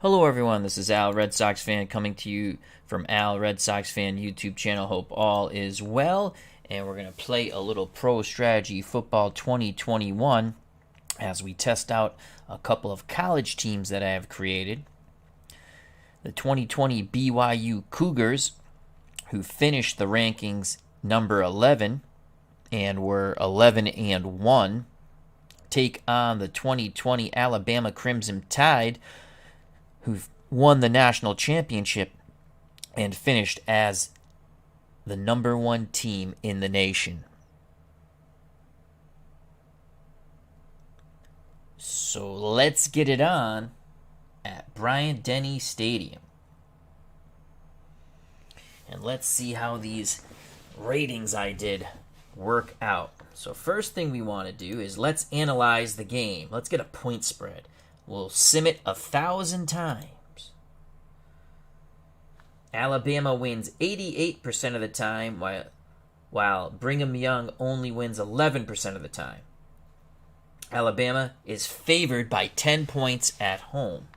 Hello, everyone. This is Al, Red Sox fan, coming to you from Al, Red Sox fan YouTube channel. Hope all is well. And we're going to play a little Pro Strategy Football 2021 as we test out a couple of college teams that I have created. The 2020 BYU Cougars, who finished the rankings number 11 and were 11-1, take on the 2020 Alabama Crimson Tide, who won the national championship and finished as the number one team in the nation. So let's get it on at Bryant-Denny Stadium. And let's see how these ratings I did work out. So first thing we want to do is let's analyze the game. Let's get a point spread. We'll sim it 1,000 times. Alabama wins 88% of the time, while Brigham Young only wins 11% of the time. Alabama is favored by 10 points at home.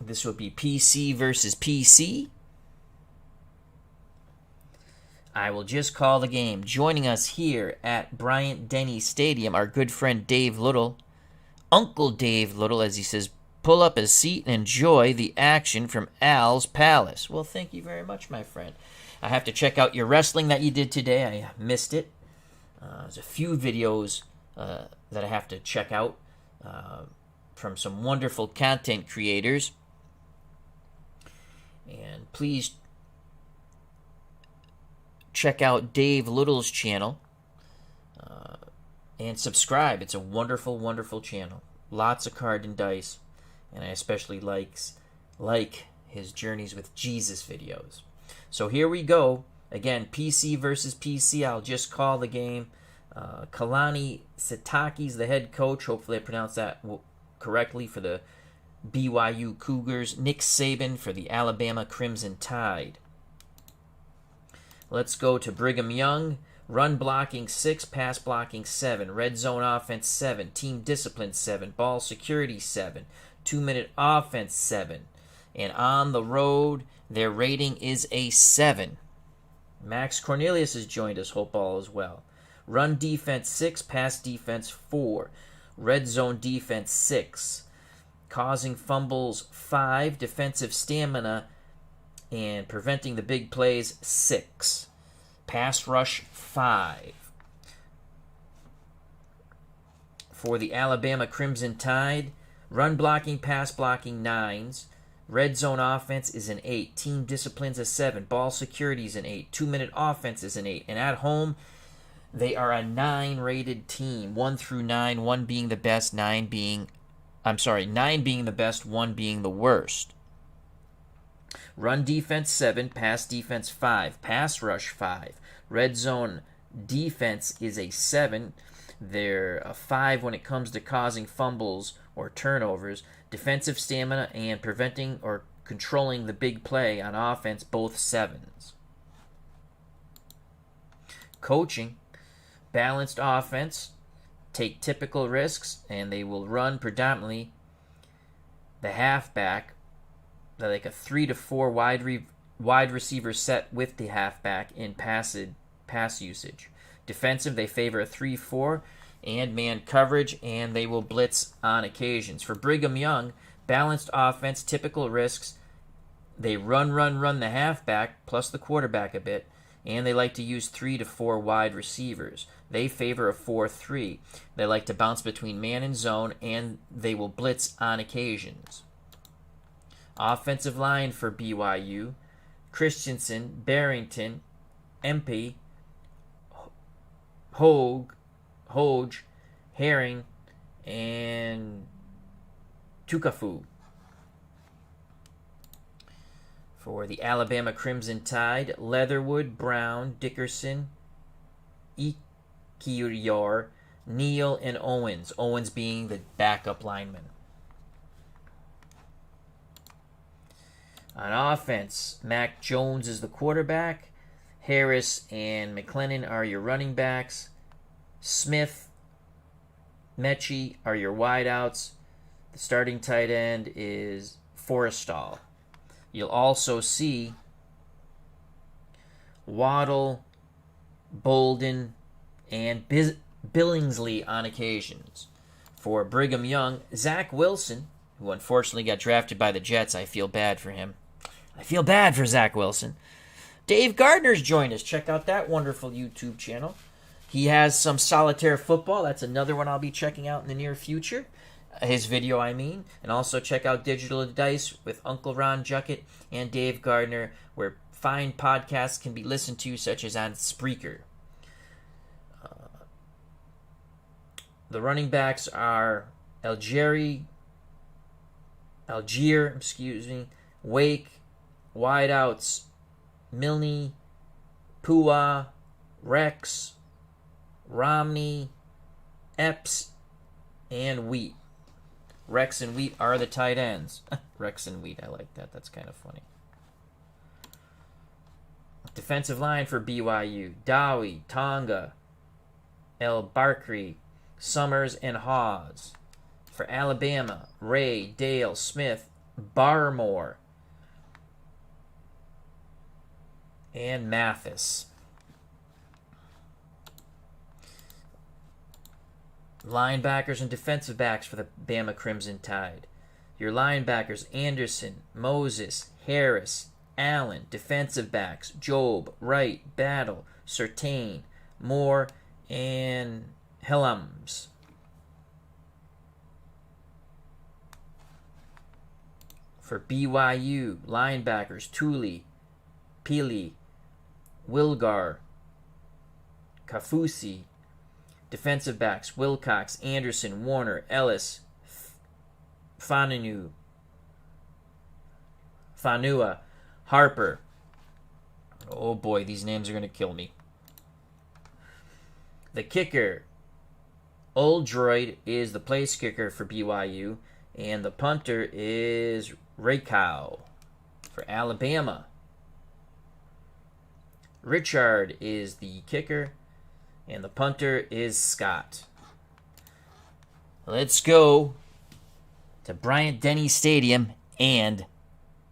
This would be PC versus PC. I will just call the game. Joining us here at Bryant-Denny Stadium, our good friend Dave Little. Uncle Dave Little, as he says, pull up a seat and enjoy the action from Al's Palace. Well, thank you very much, my friend. I have to check out your wrestling that you did today. I missed it. There's a few videos that I have to check out from some wonderful content creators. And please check out Dave Little's channel. And subscribe. It's a wonderful, wonderful channel. Lots of card and dice. And I especially like his Journeys with Jesus videos. So here we go. Again, PC versus PC. I'll just call the game. Kalani Sitake's the head coach. Hopefully I pronounced that correctly for the BYU Cougars. Nick Saban for the Alabama Crimson Tide. Let's go to Brigham Young. Run blocking 6, pass blocking 7, red zone offense 7, team discipline 7, ball security 7, 2-minute offense 7. And on the road, their rating is a 7. Max Cornelius has joined us. Hope all is well. Run defense 6, pass defense 4, red zone defense 6, causing fumbles 5, defensive stamina and preventing the big plays 6. Pass rush 5. For the Alabama Crimson Tide, run blocking, pass blocking 9s. Red zone offense is an 8. Team discipline's a 7. Ball security is an 8. 2-minute offense is an 8. And at home, they are a 9-rated team. 1 through 9, 1 being the best, 9 being the best, 1 being the worst. Run defense 7, pass defense 5, pass rush 5. Red zone defense is a 7. They're a 5 when it comes to causing fumbles or turnovers. Defensive stamina and preventing or controlling the big play on offense, both 7s. Coaching, balanced offense, take typical risks, and they will run predominantly the halfback, like a 3 to 4 wide receiver set with the halfback in pass usage. Defensive, they favor a 3-4 and man coverage, and they will blitz on occasions. For Brigham Young, balanced offense, typical risks. They run the halfback plus the quarterback a bit, and they like to use 3 to 4 wide receivers. They favor a 4-3. They like to bounce between man and zone, and they will blitz on occasions. Offensive line for BYU, Christensen, Barrington, Empey, Hoge, Herring, and Tukafu. For the Alabama Crimson Tide, Leatherwood, Brown, Dickerson, Ikiyar, Neal, and Owens. Owens being the backup lineman. On offense, Mac Jones is the quarterback. Harris and McLennan are your running backs. Smith, Mechie are your wideouts. The starting tight end is Forrestal. You'll also see Waddle, Bolden, and Billingsley on occasions. For Brigham Young, Zach Wilson, who unfortunately got drafted by the Jets. I feel bad for him. I feel bad for Zach Wilson. Dave Gardner's joined us. Check out that wonderful YouTube channel. He has some solitaire football. That's another one I'll be checking out in the near future. His video, I mean. And also check out Digital Dice with Uncle Ron Juckett and Dave Gardner, where fine podcasts can be listened to, such as on Spreaker. The running backs are Algier, Wake, wideouts Milne, Pua, Rex, Romney, Epps, and Wheat. Rex and Wheat are the tight ends. Rex and Wheat, I like that. That's kind of funny. Defensive line for BYU: Dowie, Tonga, El Barkri, Summers, and Hawes. For Alabama: Ray, Dale, Smith, Barmore, and Mathis. Linebackers and defensive backs for the Bama Crimson Tide. Your linebackers: Anderson, Moses, Harris, Allen. Defensive backs: Job, Wright, Battle, Surtain, Moore, and Helms. For BYU, linebackers: Tooley, Pili, Wilgar, Kafusi. Defensive backs: Wilcox, Anderson, Warner, Ellis, Fanua, Harper. Oh boy, these names are going to kill me. The kicker: Oldroyd is the place kicker for BYU, and the punter is Rakow. For Alabama, Richard is the kicker, and the punter is Scott. Let's go to Bryant-Denny Stadium and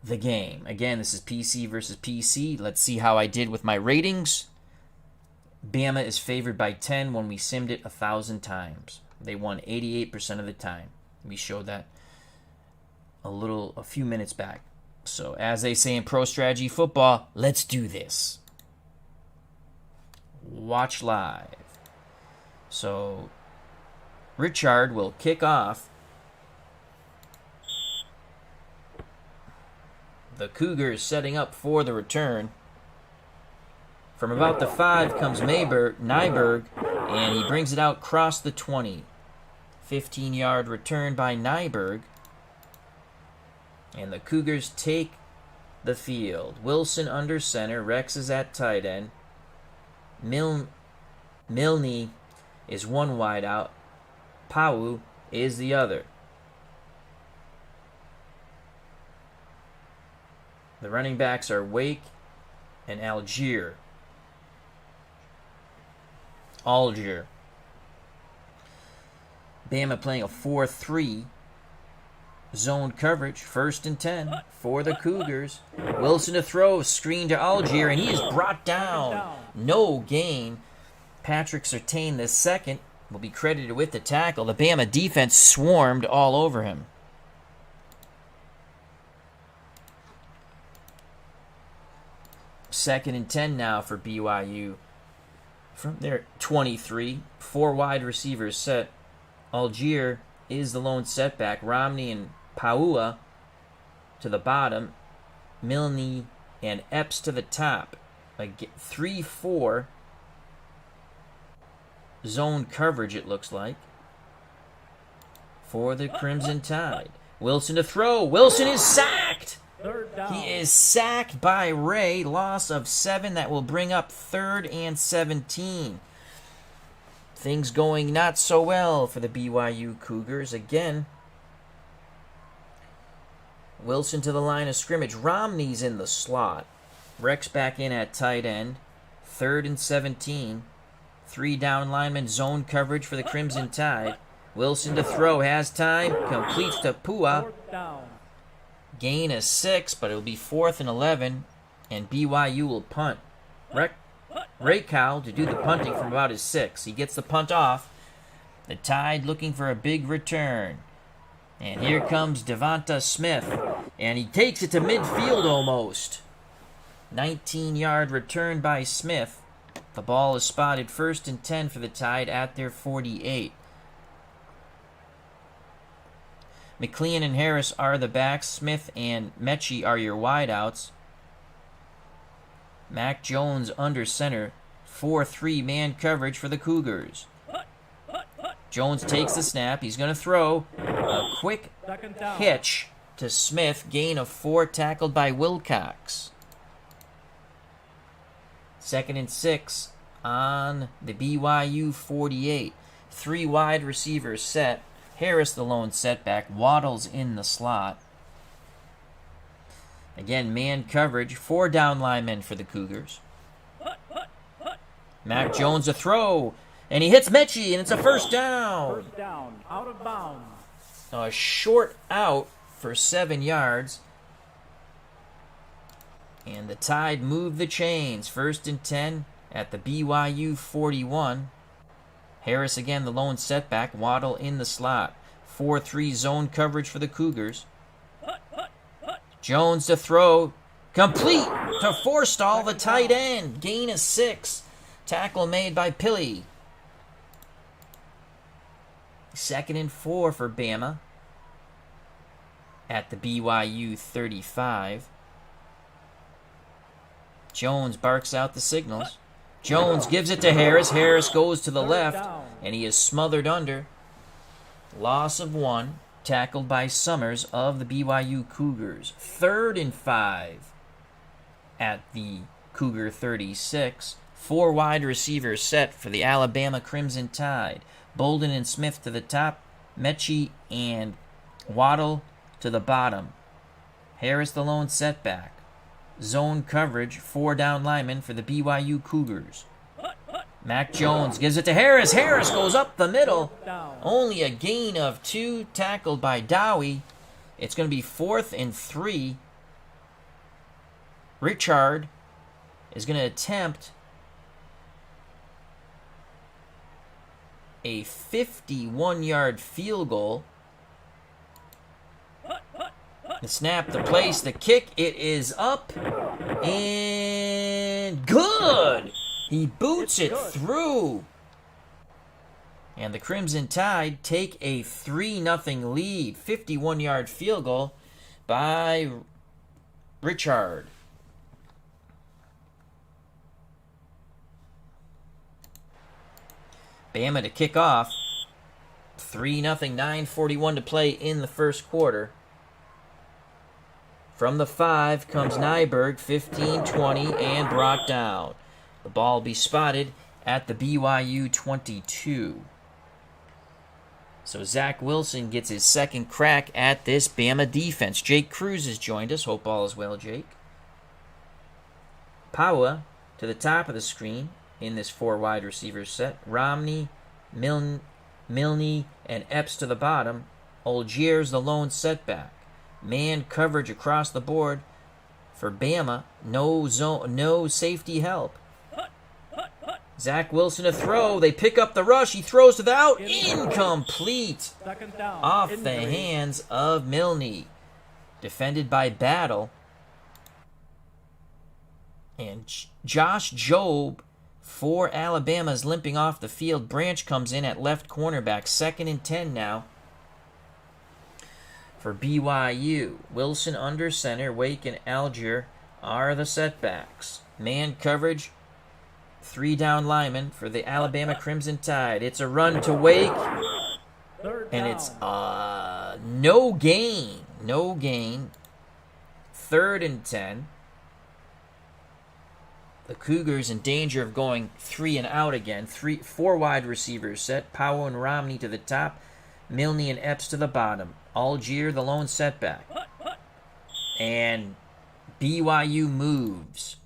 the game. Again, this is PC versus PC. Let's see how I did with my ratings. Bama is favored by 10 when we simmed it 1,000 times. They won 88% of the time. We showed that a few minutes back. So, as they say in Pro Strategy Football, let's do this. Watch live. So, Richard will kick off. The Cougars setting up for the return. From about the 5 comes Nyberg, and he brings it out across the 20. 15-yard return by Nyberg. And the Cougars take the field. Wilson under center. Rex is at tight end. Milne is one wide out. Pau is the other. The running backs are Wake and Algier. Bama playing a 4-3 zone coverage, 1st and 10 for the Cougars. Wilson to throw, screen to Algier, and he is brought down. No gain. Patrick Surtain, the second, will be credited with the tackle. The Bama defense swarmed all over him. Second and 10 now for BYU. From their 23, 4 wide receivers set. Algier is the lone setback. Romney and Paua to the bottom. Milne and Epps to the top. 3-4 zone coverage, it looks like, for the Crimson Tide. Wilson to throw. Wilson is sacked. He is sacked by Ray. Loss of 7. That will bring up 3rd and 17. Things going not so well for the BYU Cougars. Again, Wilson to the line of scrimmage. Romney's in the slot. Rex back in at tight end. 3rd and 17. 3 down linemen, zone coverage for the Crimson Tide. Wilson to throw, has time, completes to Pua. Gain is 6, but it'll be 4th and 11, and BYU will punt. Ray Cow to do the punting from about his 6. He gets the punt off. The Tide looking for a big return. And here comes Devonta Smith, and he takes it to midfield almost. 19-yard return by Smith. The ball is spotted 1st and 10 for the Tide at their 48. McLean and Harris are the backs. Smith and Mechie are your wideouts. Mac Jones under center. 4-3 man coverage for the Cougars. Jones takes the snap. He's going to throw. A quick hitch to Smith. Gain of 4, tackled by Wilcox. 2nd and 6 on the BYU 48. 3 wide receivers set. Harris the lone setback. Waddle's in the slot. Again, man coverage. 4 down linemen for the Cougars. Mac Jones a throw. And he hits Mechie, and it's a first down. First down, out of bounds. A short out for 7 yards. And the Tide move the chains. 1st and 10 at the BYU 41. Harris again the lone setback. Waddle in the slot. 4-3 zone coverage for the Cougars. Jones to throw. Complete to Forstall, the tight end. Gain of 6. Tackle made by Pilley. 2nd and 4 for Bama at the BYU 35. Jones barks out the signals. Jones gives it to Harris. Harris goes to the left, and he is smothered under. Loss of 1, tackled by Summers of the BYU Cougars. 3rd and 5 at the Cougar 36. 4 wide receivers set for the Alabama Crimson Tide. Bolden and Smith to the top. Mechie and Waddle to the bottom. Harris the lone setback. Zone coverage, 4 down linemen for the BYU Cougars. Mac Jones gives it to Harris. Harris goes up the middle. Only a gain of 2, tackled by Dowie. It's going to be 4th and 3. Richard is going to attempt a 51-yard field goal. The snap, the place, the kick, it is up and good. He boots it through. And the Crimson Tide take a 3-0 lead. 51-yard field goal by Richard. Bama to kick off. 3-0, 9:41 to play in the first quarter. From the 5 comes Nyberg, 15-20, and brought down. The ball will be spotted at the BYU 22. So Zach Wilson gets his second crack at this Bama defense. Jake Cruz has joined us. Hope all is well, Jake. Paua to the top of the screen in this 4 wide receiver set. Romney, Milne, and Epps to the bottom. Algiers the lone setback. Man coverage across the board for Bama. No safety help. Zach Wilson to throw. They pick up the rush. He throws to the out. Incomplete. Off the hands of Milne. Defended by Battle. And Josh Jobe for Alabama is limping off the field. Branch comes in at left cornerback. 2nd and 10 now for BYU. Wilson under center. Wake and Algier are the setbacks. Man coverage. 3 down linemen for the Alabama Crimson Tide. It's a run to Wake. And it's no gain. 3rd and 10. The Cougars in danger of going 3 and out again. 4 wide receivers set. Powell and Romney to the top. Milne and Epps to the bottom. Algier the lone setback. And BYU moves.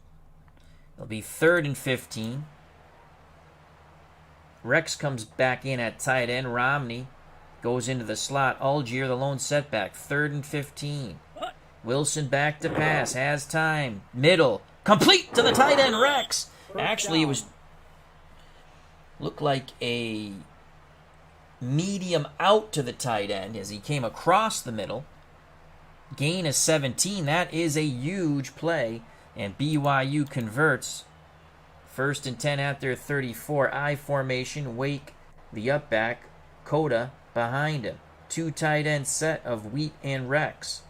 It'll be 3rd and 15. Rex comes back in at tight end. Romney Goes into the slot. Algier, the lone setback. 3rd and 15. Wilson back to pass. Has time. Middle. Complete to the tight end, Rex. Actually, it was looked like a medium out to the tight end as he came across the middle. Gain of 17. That is a huge play. And BYU converts. 1st and 10 at their 34. I formation. Wake, the up back. Coda behind him. 2 tight end set of Wheat and Rex.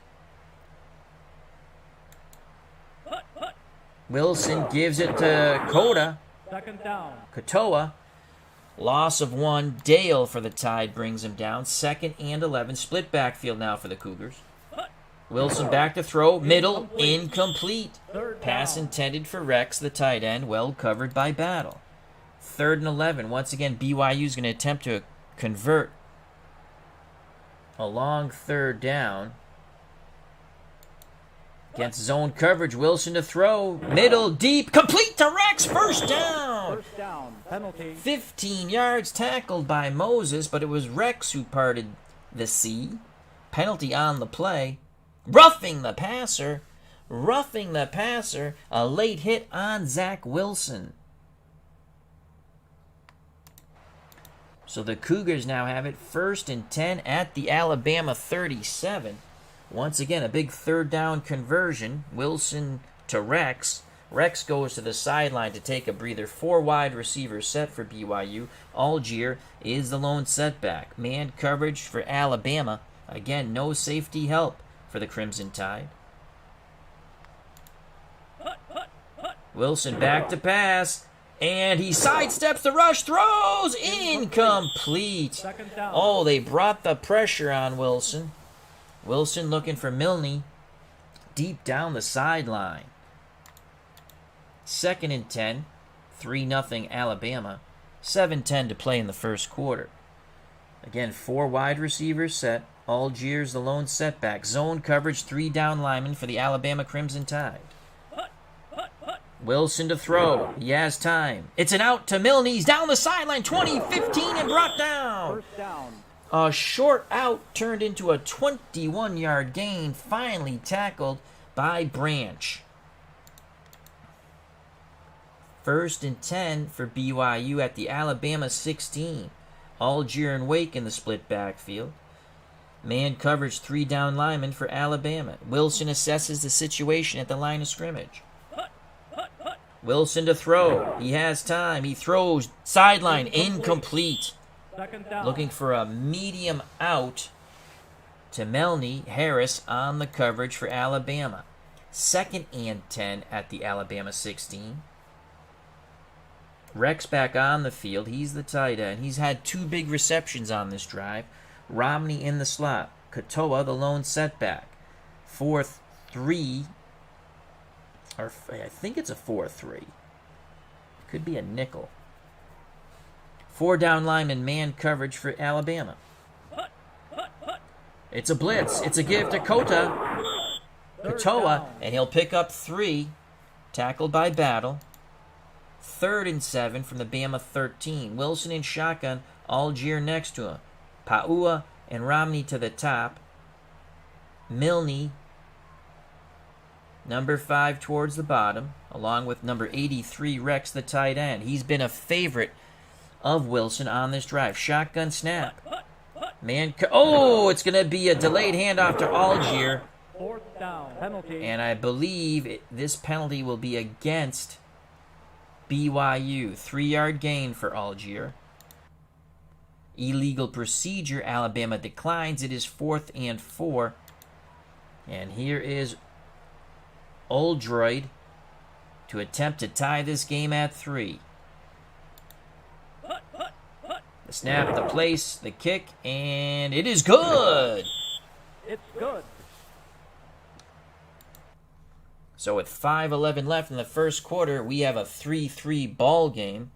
Wilson gives it to Coda. 2nd down. Katoa. Loss of 1. Dale for the Tide brings him down. 2nd and 11. Split backfield now for the Cougars. Wilson back to throw. Middle. Incomplete. Pass intended for Rex, the tight end. Well covered by Battle. 3rd and 11. Once again, BYU is going to attempt to convert a long 3rd down. Against zone coverage, Wilson to throw. Middle, deep, complete to Rex. 1st down. 1st down. Penalty. 15 yards tackled by Moses, but it was Rex who parted the sea. Penalty on the play. Roughing the passer. Roughing the passer. A late hit on Zach Wilson. So the Cougars now have it 1st and 10 at the Alabama 37. Once again, a big 3rd down conversion. Wilson to Rex. Rex goes to the sideline to take a breather. 4 wide receivers set for BYU. Algier is the lone setback. Man coverage for Alabama. Again, no safety help for the Crimson Tide. Wilson back to pass. And he sidesteps the rush. Throws. Incomplete. 2nd down. Oh, they brought the pressure on Wilson. Wilson looking for Milne deep down the sideline. 2nd and 10, 3-0 Alabama. 7:10 to play in the 1st quarter. Again, 4 wide receivers set. Algiers the lone setback. Zone coverage, 3 down linemen for the Alabama Crimson Tide. Wilson to throw. He has time. It's an out to Milne. He's down the sideline. 20-15 and brought down. 1st down. A short out turned into a 21-yard gain, finally tackled by Branch. 1st and 10 for BYU at the Alabama 16. Algier and Wake in the split backfield. Man coverage, 3 down linemen for Alabama. Wilson assesses the situation at the line of scrimmage. Wilson to throw. He has time. He throws. Sideline, incomplete. 2nd down. Looking for a medium out to Milne. Harris on the coverage for Alabama. 2nd and 10 at the Alabama 16. Rex back on the field. He's the tight end. He's had 2 big receptions on this drive. Romney in the slot. Katoa, the lone setback. 4-3. Or I think it's a 4-3. Could be a nickel. 4 down lineman man coverage for Alabama. It's a blitz. It's a give to Katoa, and he'll pick up 3. Tackled by Battle. 3rd and 7 from the Bama 13. Wilson in shotgun. Algier next to him. Paua and Romney to the top. Milne, number 5 towards the bottom, along with number 83, Rex, the tight end. He's been a favorite of Wilson on this drive. Shotgun snap. It's going to be a delayed handoff to Algier. 4th down. Penalty. And I believe this penalty will be against BYU. 3-yard gain for Algier. Illegal procedure. Alabama declines. It is 4th and 4. And here is Oldroyd to attempt to tie this game at 3. The snap, the place, the kick, and it is good. It's good. So with 5:11 left in the 1st quarter, we have a 3-3 ball game.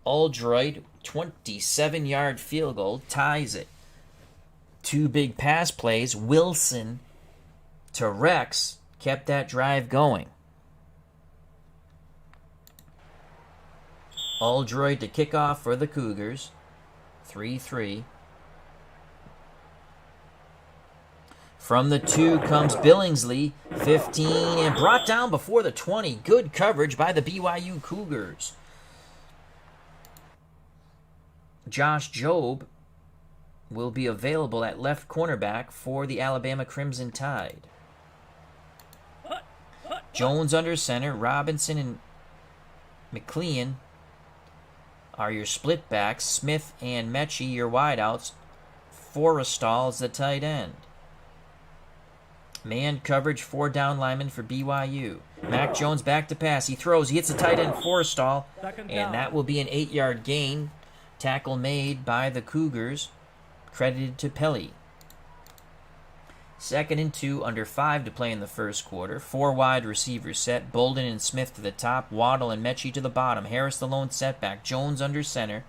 Oldroyd, 27-yard field goal, ties it. 2 big pass plays. Wilson to Rex kept that drive going. Oldroyd to kick off for the Cougars. 3-3. From the 2 comes Billingsley, 15, and brought down before the 20. Good coverage by the BYU Cougars. Josh Jobe will be available at left cornerback for the Alabama Crimson Tide. Jones under center. Robinson and McLean are your split backs. Smith and Mechie your wideouts. Forrestal is the tight end. Man coverage, 4 down linemen for BYU. Mac Jones back to pass. He throws. He hits the tight end, Forrestal, and that will be an 8-yard gain. Tackle made by the Cougars, credited to Pelly. 2nd and 2, under 5 to play in the first quarter. 4 wide receivers set. Bolden and Smith to the top. Waddle and Mechie to the bottom. Harris the lone setback. Jones under center.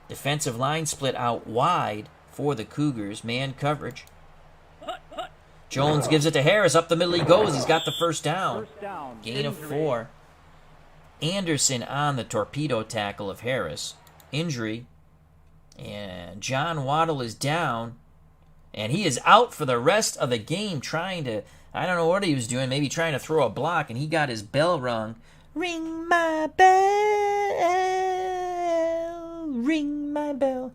Defensive line split out wide for the Cougars. Man coverage. Jones gives it to Harris. Up the middle he goes. He's got the first down. Gain of 4. Anderson on the torpedo tackle of Harris. Injury. And John Waddle is down. And he is out for the rest of the game trying to, I don't know what he was doing, maybe trying to throw a block, and he got his bell rung. Ring my bell. Ring my bell.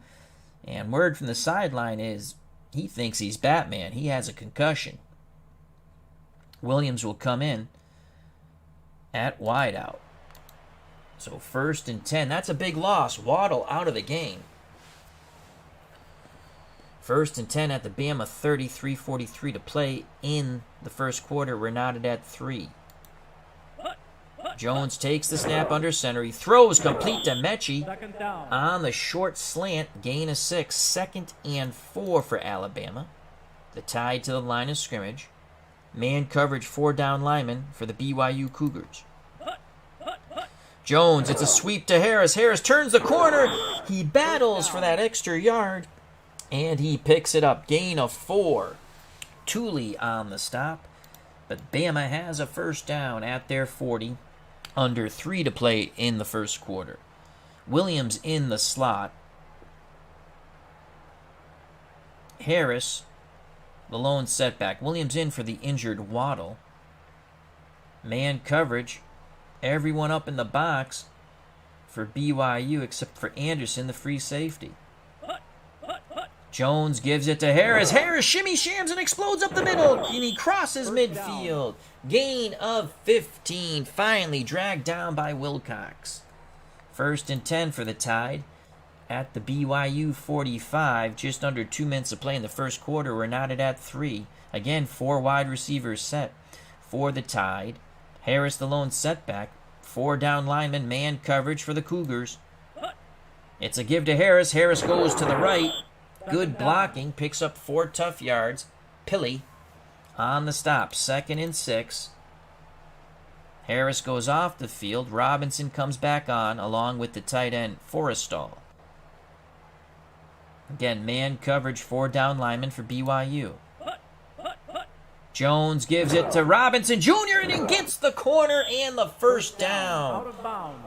And word from the sideline is he thinks he's Batman. He has a concussion. Williams will come in at wideout. So 1st and 10. That's a big loss. Waddle out of the game. 1st and 10 at the Bama 30, 3:43 to play in the first quarter. We're knotted at 3. Jones takes the snap under center. He throws complete to Mechie on the short slant. Gain of 6. 2nd and 4 for Alabama. The Tide to the line of scrimmage. Man coverage, 4 down linemen for the BYU Cougars. Jones, it's a sweep to Harris. Harris turns the corner. He battles for that extra yard. And he picks it up. Gain of 4. Tooley on the stop. But Bama has a first down at their 40. Under 3 to play in the first quarter. Williams in the slot. Harris, the lone setback. Williams in for the injured Waddle. Man coverage. Everyone up in the box for BYU except for Anderson, the free safety. Jones gives it to Harris. Harris shimmy shams and explodes up the middle. And he crosses midfield. Gain of 15. Finally dragged down by Wilcox. 1st and 10 for the Tide. At the BYU 45. Just under 2 minutes to play in the first quarter. We're knotted at 3. Again, 4 wide receivers set for the Tide. Harris the lone setback. 4 down linemen. Man coverage for the Cougars. It's a give to Harris. Harris goes to the right. Good blocking, picks up 4 tough yards. Pilly on the stop. 2nd and 6. Harris goes off the field. Robinson comes back on, along with the tight end, Forrestal. Again, man coverage, 4 down linemen for BYU. Jones gives it to Robinson Jr. and he gets the corner and the first down.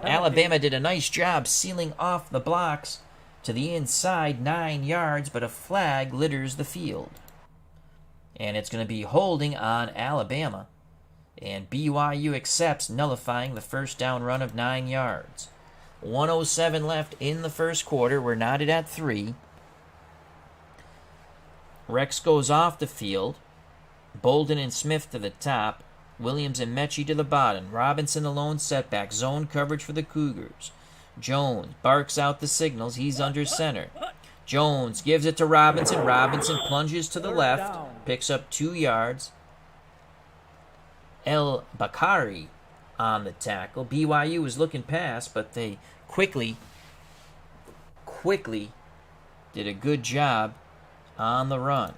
Alabama did a nice job sealing off the blocks to the inside, 9 yards, but a flag litters the field. And it's going to be holding on Alabama. And BYU accepts, nullifying the first down run of 9 yards. 1:07 left in the first quarter. We're knotted at 3. Rex goes off the field. Bolden and Smith to the top. Williams and Mechie to the bottom. Robinson the lone setback. Zone coverage for the Cougars. Jones barks out the signals. He's under center. Jones gives it to Robinson. Robinson plunges to the left. Picks up 2 yards. El Bakari on the tackle. BYU was looking past, but they quickly did a good job on the run.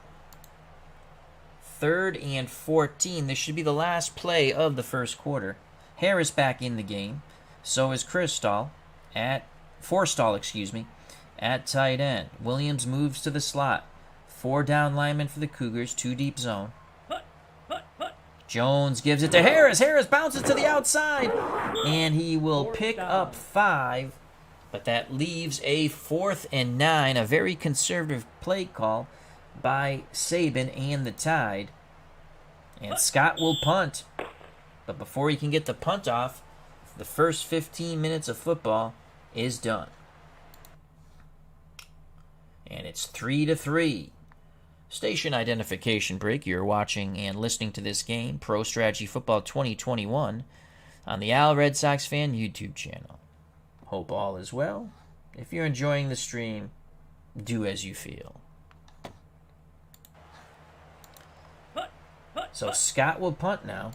3rd and 14. This should be the last play of the first quarter. Harris back in the game. So is Forrestal at tight end. Williams moves to the slot. 4 down linemen for the Cougars, 2 deep zone. Jones gives it to Harris. Harris bounces to the outside, and he will pick up 5 But that leaves a 4th and 9, a very conservative play call by Saban and the Tide. And Scott will punt. But before he can get the punt off, the first 15 minutes of football is done. And it's 3-3. Station identification break. You're watching and listening to this game, Pro Strategy Football 2021, on the Al Red Sox Fan YouTube channel. Hope all is well. If you're enjoying the stream, do as you feel. So Scott will punt now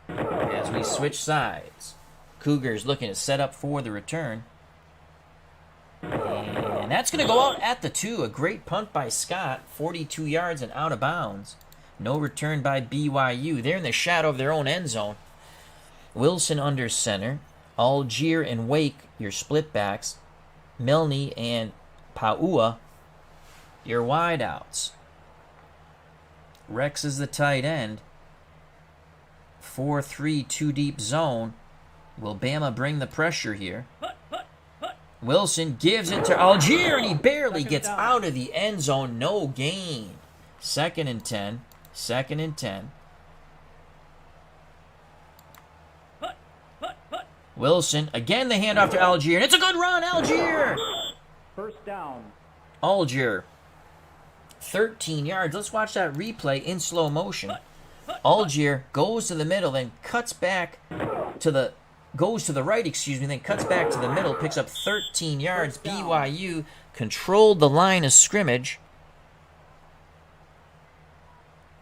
as we switch sides. Cougars looking to set up for the return. And that's going to go out at the 2. A great punt by Scott, 42 yards and out of bounds. No return by BYU. They're in the shadow of their own end zone. Wilson under center. Algier and Wake, your split backs. Milne and Paua, your wideouts. Rex is the tight end. 4-3, 2-deep zone. Will Bama bring the pressure here? Wilson gives it to Algier, and he barely gets out of the end zone. No gain. 2nd and 10. 2nd and 10. Wilson, again the handoff to Algier, and it's a good run, Algier! First down. Algier, 13 yards. Let's watch that replay in slow motion. Algier goes to the middle, then cuts back to the... goes to the right, then cuts back to the middle, picks up 13 yards. BYU controlled the line of scrimmage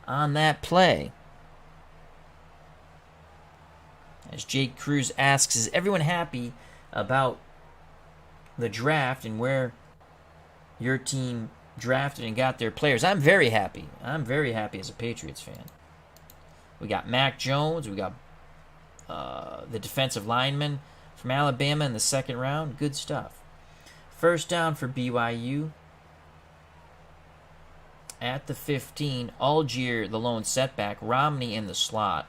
on that play. As Jake Cruz asks, is everyone happy about the draft and where your team drafted and got their players? I'm very happy. I'm very happy as a Patriots fan. We got Mac Jones. We got the defensive lineman from Alabama in the 2nd round. Good stuff. First down for BYU. At the 15, Algier, the lone setback. Romney in the slot.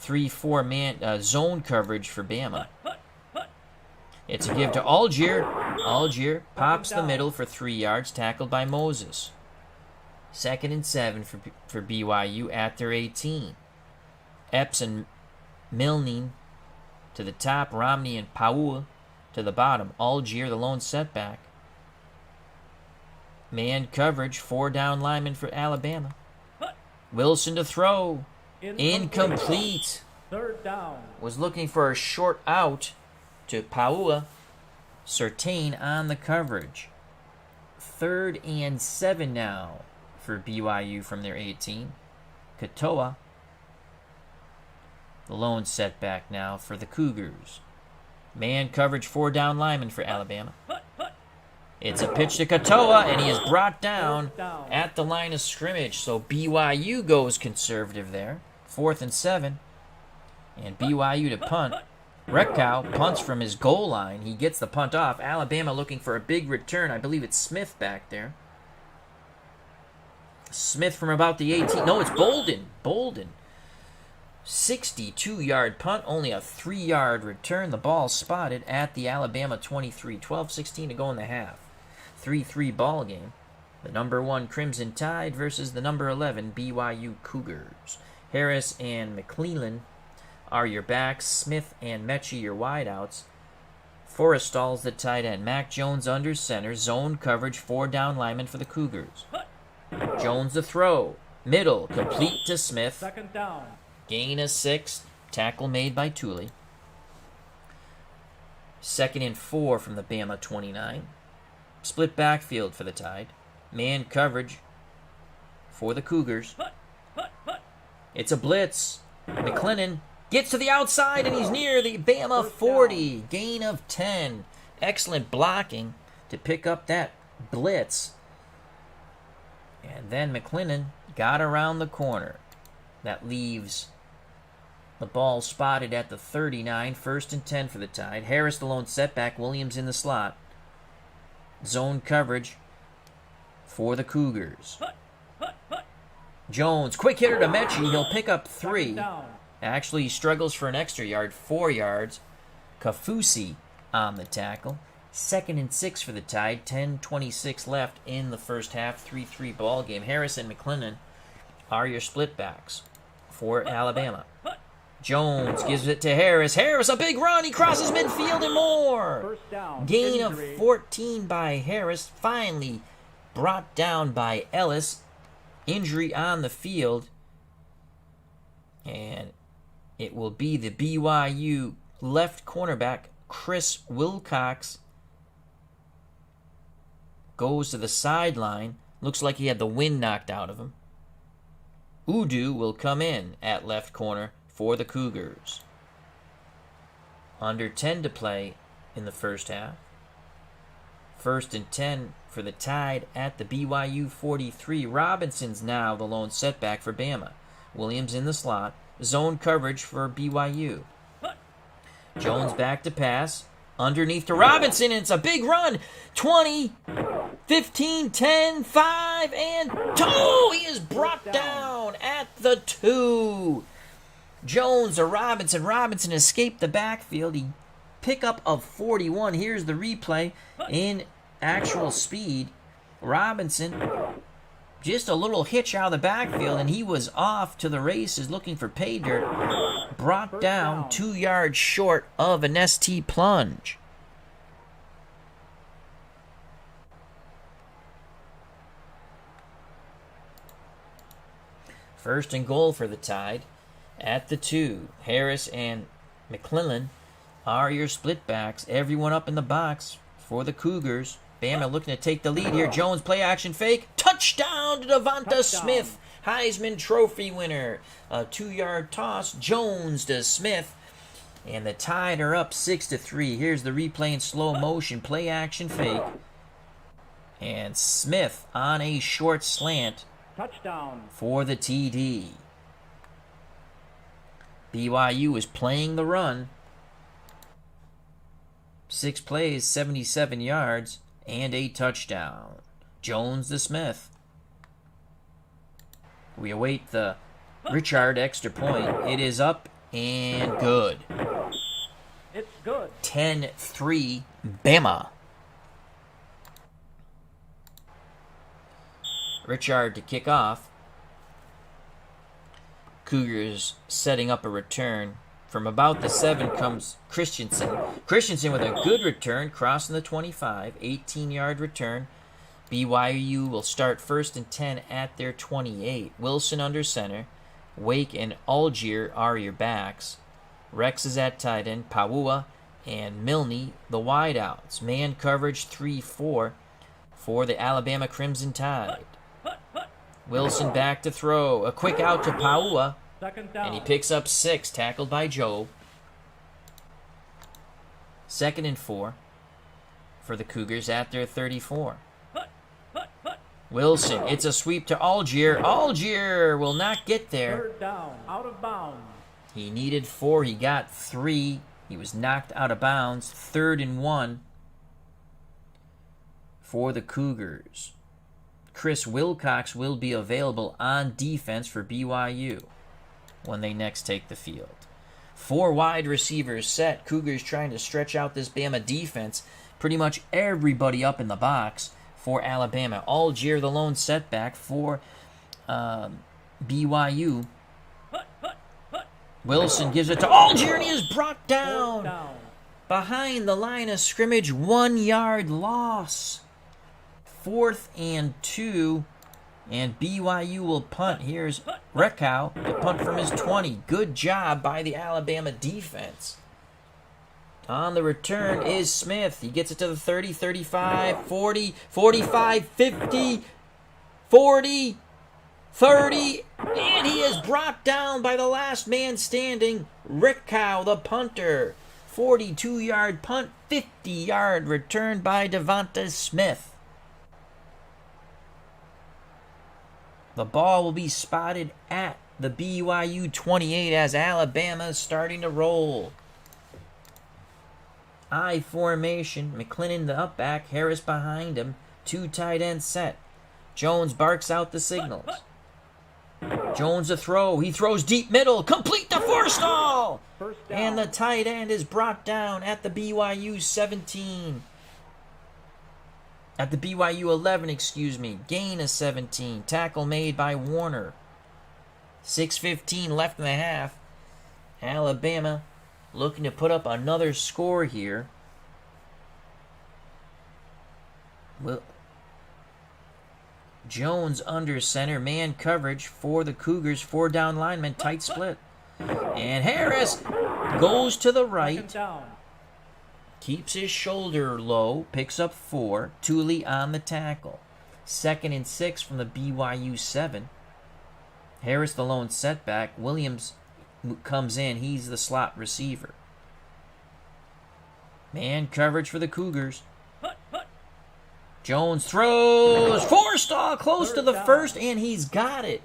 3-4 man zone coverage for Bama. It's a give to Algier. Algier pops the middle for 3 yards, tackled by Moses. 2nd and 7 for BYU at their 18. Epps and Milne to the top, Romney and Powell to the bottom. Algier, the lone setback. Man coverage, 4 down linemen for Alabama. Wilson to throw. Incomplete. 3rd down. Was looking for a short out to Paua. Surtain on the coverage. 3rd and 7 now for BYU from their 18. Katoa, the lone setback now for the Cougars. Man coverage, 4 down linemen for Alabama. It's a pitch to Katoa, and he is brought down at the line of scrimmage. So BYU goes conservative there. 4th and 7. And BYU to punt. Reckow punts from his goal line. He gets the punt off. Alabama looking for a big return. I believe it's Smith back there. Smith from about the 18. No, it's Bolden. Bolden. 62-yard punt, only a 3-yard return. The ball spotted at the Alabama 23. 12-16 to go in the half. 3-3 ball game. The number 1 Crimson Tide versus the number 11 BYU Cougars. Harris and McClellan are your backs. Smith and Mechie your wideouts. Forrestal's the tight end. Mac Jones under center. Zone coverage, 4 down linemen for the Cougars. Jones the throw. Middle, complete to Smith. 2nd down. Gain of 6. Tackle made by Tooley. 2nd and 4 from the Bama 29. Split backfield for the Tide. Man coverage for the Cougars. It's a blitz. McClellan gets to the outside, and he's near the Bama 40. Gain of 10. Excellent blocking to pick up that blitz. And then McClellan got around the corner. That leaves the ball spotted at the 39. 1st and 10 for the Tide. Harris the lone setback. Williams in the slot. Zone coverage for the Cougars. Jones, quick hitter to Mechie. He'll pick up 3. Actually, he struggles for an extra yard, 4 yards. Kafusi on the tackle. 2nd and 6 for the Tide. 10:26 left in the first half. 3-3 ball game. Harris and McClellan are your split backs for Alabama. Jones gives it to Harris. Harris, a big run. He crosses midfield and more. First down. Gain Injury. of 14 by Harris. Finally brought down by Ellis. Injury on the field. And it will be the BYU left cornerback, Chris Wilcox. Goes to the sideline. Looks like he had the wind knocked out of him. Udu will come in at left corner for the Cougars. Under 10 to play in the first half. 1st and 10 for the Tide at the BYU 43. Robinson's now the lone setback for Bama. Williams in the slot. Zone coverage for BYU. Jones back to pass. Underneath to Robinson, and it's a big run. 20, 15, 10, 5, and 2. He is brought down at the 2. Jones to Robinson. Robinson escaped the backfield. He pick up of 41. Here's the replay in actual speed. Robinson, just a little hitch out of the backfield, and he was off to the races looking for pay dirt. Brought down 2 yards short of an ST plunge. First and goal for the Tide at the 2. Harris and McClellan are your split backs. Everyone up in the box for the Cougars. Bama looking to take the lead here. Jones play action fake. Touchdown to Devonta Smith. Heisman Trophy winner. A 2-yard toss. Jones to Smith. And the Tide are up 6-3. Here's the replay in slow motion. Play action fake. And Smith on a short slant. Touchdown. For the TD. BYU is playing the run. 6 plays, 77 yards, and a touchdown. Jones to Smith. We await the Richard extra point. It is up and good. It's good. 10-3 Bama. Richard to kick off. Cougars setting up a return. From about the 7 comes Christensen. Christensen with a good return, crossing the 25, 18-yard return. BYU will start 1st and 10 at their 28. Wilson under center. Wake and Algier are your backs. Rex is at tight end. Paua and Milne the wideouts. Man coverage 3-4 for the Alabama Crimson Tide. Wilson back to throw. A quick out to Paua. Second down. And he picks up 6, tackled by Joe. 2nd and 4 for the Cougars at their 34. Wilson, it's a sweep to Algier. Algier will not get there. 3rd down. Out of bounds. He needed 4. He got 3. He was knocked out of bounds. 3rd and 1 for the Cougars. Chris Wilcox will be available on defense for BYU when they next take the field. 4 wide receivers set. Cougars trying to stretch out this Bama defense. Pretty much everybody up in the box for Alabama. Algier the lone setback for BYU. Wilson gives it to Algier, and he is brought down behind the line of scrimmage. 1-yard loss. 4th and 2, and BYU will punt. Here's Rekow to punt from his 20. Good job by the Alabama defense. On the return is Smith. He gets it to the 30, 35, 40, 45, 50, 40, 30, and he is brought down by the last man standing, Rekow, the punter. 42-yard punt, 50-yard return by Devonta Smith. The ball will be spotted at the BYU 28 as Alabama is starting to roll. I formation. McClellan the upback. Harris behind him. 2 tight ends set. Jones barks out the signals. Jones a throw. He throws deep middle. Complete to Forstall. First down. And the tight end is brought down at the BYU 17. At the BYU 11, excuse me. Gain of 17. Tackle made by Warner. 6:15 left in the half. Alabama looking to put up another score here. Well, Jones under center, man coverage for the Cougars, 4 down linemen, tight split. And Harris goes to the Second right, down. keeps his shoulder low, picks up 4. Tooley on the tackle. 2nd and 6 from the BYU 7. Harris the lone setback. Williams comes in. He's the slot receiver. Man coverage for the Cougars. Jones throws. Forstall close to the first, and he's got it.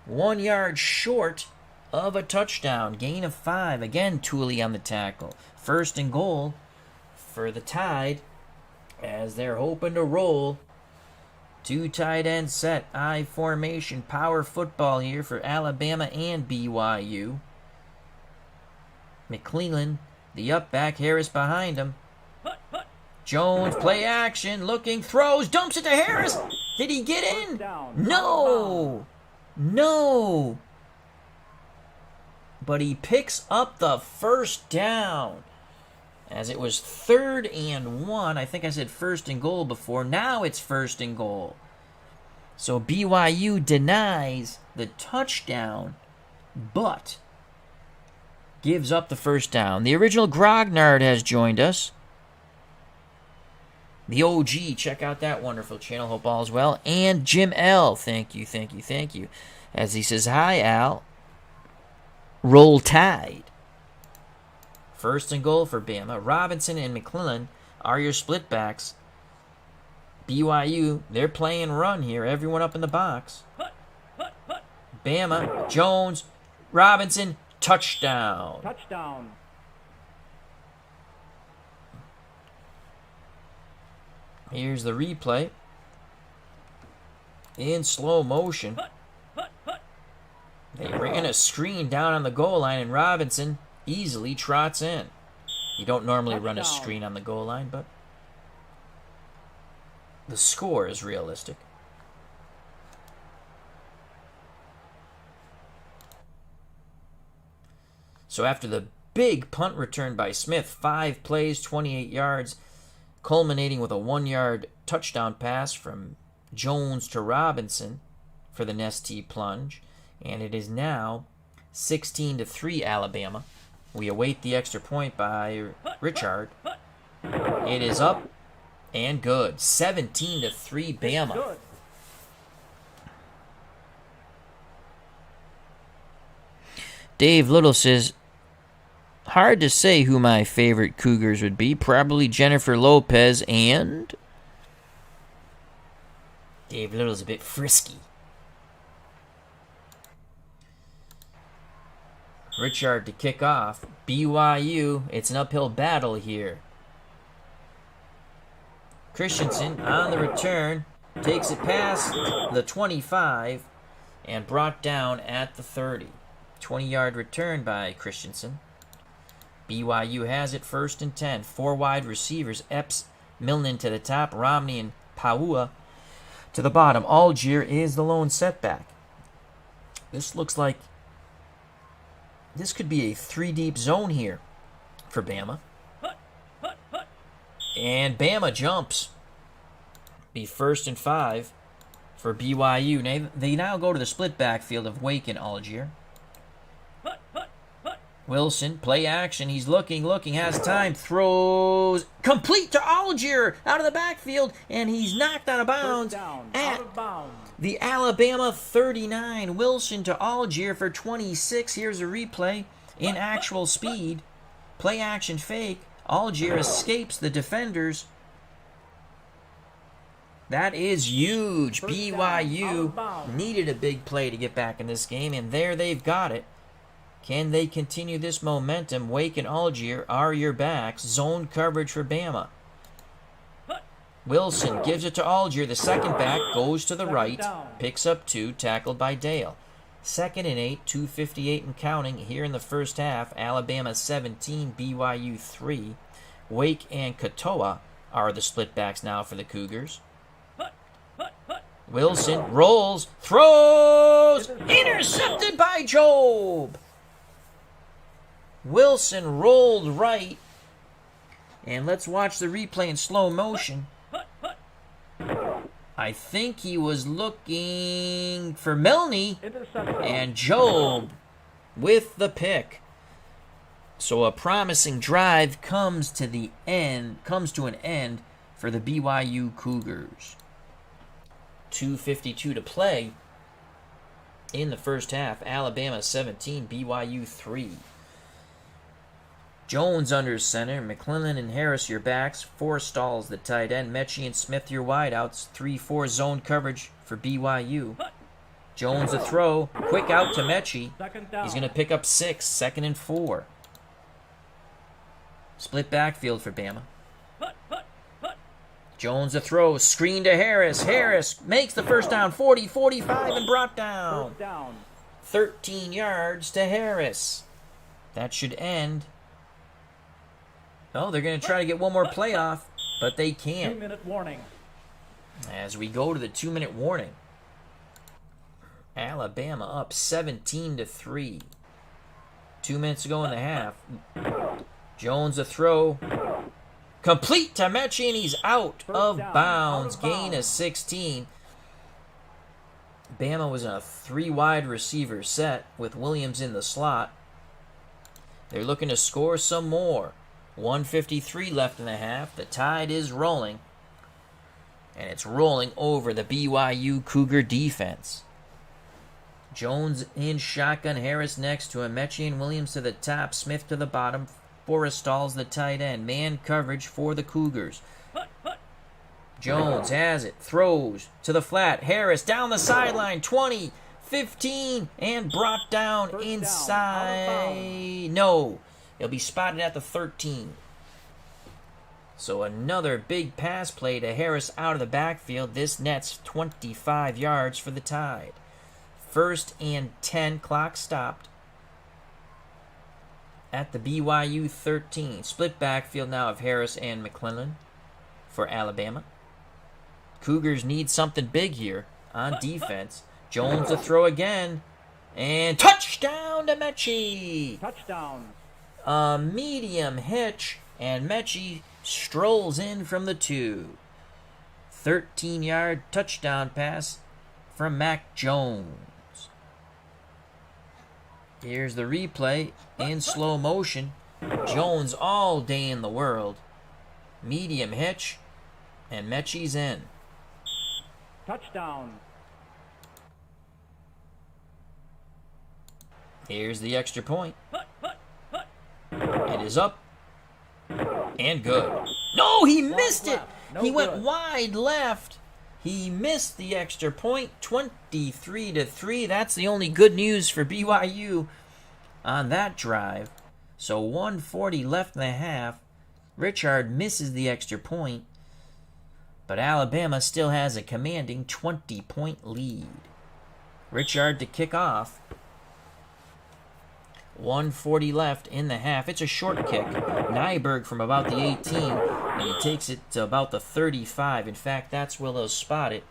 1 yard short of a touchdown. Gain of 5. Again, Tooley on the tackle. 1st and goal for the Tide as they're hoping to roll. 2 tight end set. I formation. Power football here for Alabama and BYU. McClellan, the up back. Harris behind him. Jones, play action, looking, throws, dumps it to Harris. Did he get in? No. No. But he picks up the first down. As it was 3rd and 1. I think I said 1st and goal before. Now it's 1st and goal. So BYU denies the touchdown, but gives up the first down. The original Grognard has joined us. The OG, check out that wonderful channel. Hope all is well. And Jim L. Thank you. As he says, hi, Al. Roll Tide. 1st and goal for Bama. Robinson and McClellan are your split backs. BYU, they're playing run here. Everyone up in the box. Bama, Jones, Robinson, touchdown. Touchdown. Here's the replay. In slow motion. They ran a screen down on the goal line, and Robinson easily trots in. You don't normally run a screen on the goal line, but the score is realistic. So after the big punt return by Smith, 5 plays, 28 yards, culminating with a 1-yard touchdown pass from Jones to Robinson for the Nestea plunge. And it is now 16-3 Alabama. We await the extra point by Richard. It is up and good. 17-3 Bama. Good. Dave Little says, hard to say who my favorite Cougars would be. Probably Jennifer Lopez and... Dave Little's a bit frisky. Richard to kick off. BYU, it's an uphill battle here. Christensen on the return, takes it past the 25 and brought down at the 30. 20-yard return by Christensen. BYU has it 1st and 10. 4 wide receivers. Epps, Milnen to the top. Romney and Paua to the bottom. Algier is the lone setback. This looks like this could be a 3-deep zone here for Bama. And Bama jumps. Be 1st and 5 for BYU. They now go to the split backfield of Wake and Algier. Wilson, play action. He's looking, has time, throws, complete to Algier out of the backfield, and he's knocked out of bounds at the Alabama 39. Wilson to Algier for 26. Here's a replay in actual speed. Play action fake. Algier escapes the defenders. That is huge. BYU needed a big play to get back in this game, and there they've got it. Can they continue this momentum? Wake and Algier are your backs. Zone coverage for Bama. Wilson gives it to Algier. The second back goes to the right. Picks up 2. Tackled by Dale. 2nd and 8, 2:58 and counting here in the first half. Alabama 17, BYU 3. Wake and Katoa are the split backs now for the Cougars. Wilson rolls, throws, intercepted by Job. Wilson rolled right. And let's watch the replay in slow motion. I think he was looking for Milne, and Job with the pick. So a promising drive comes to an end for the BYU Cougars. 2:52 to play in the first half. Alabama 17, BYU 3. Jones under center, McClellan and Harris your backs, Forrestal's the tight end, Mechie and Smith your wideouts, 3-4 zone coverage for BYU. Jones a throw, quick out to Mechie. He's going to pick up 6, 2nd and 4. Split backfield for Bama. Jones a throw, screen to Harris. Harris makes the first down, 40, 45, and brought down. 13 yards to Harris. That should end. Oh, they're going to try to get one more play off, but they can't. 2-minute warning. As we go to the 2-minute warning. Alabama up 17-3. 2 minutes to go in the half. Jones a throw. Complete to Mechie, and he's out of bounds. Gain of 16. Bama was in a 3-wide receiver set with Williams in the slot. They're looking to score some more. 1:53 left in the half. The tide is rolling. And it's rolling over the BYU Cougar defense. Jones in shotgun. Harris next to him. Mechie and Williams to the top. Smith to the bottom. Forrestal's the tight end. Man coverage for the Cougars. Jones has it. Throws to the flat. Harris down the sideline. 20, 15, and brought down inside. No. He'll be spotted at the 13. So another big pass play to Harris out of the backfield. This nets 25 yards for the Tide. 1st and 10, clock stopped at the BYU 13. Split backfield now of Harris and McClellan for Alabama. Cougars need something big here on defense. Jones a throw again. And touchdown to Mechie. Touchdown. A medium hitch, and Mechie strolls in from the 2. 13-yard touchdown pass from Mac Jones. Here's the replay in slow motion. Jones all day in the world. Medium hitch, and Mechie's in. Touchdown. Here's the extra point. It is up and good. No, he missed it. He went wide left. He missed the extra point. 23-3. That's the only good news for BYU on that drive. So 1:40 left in the half. Richard misses the extra point, but Alabama still has a commanding 20-point lead. Richard to kick off. 1:40 left in the half. It's a short kick. Nyberg from about the 18, and he takes it to about the 35. In fact, that's where they'll spot it,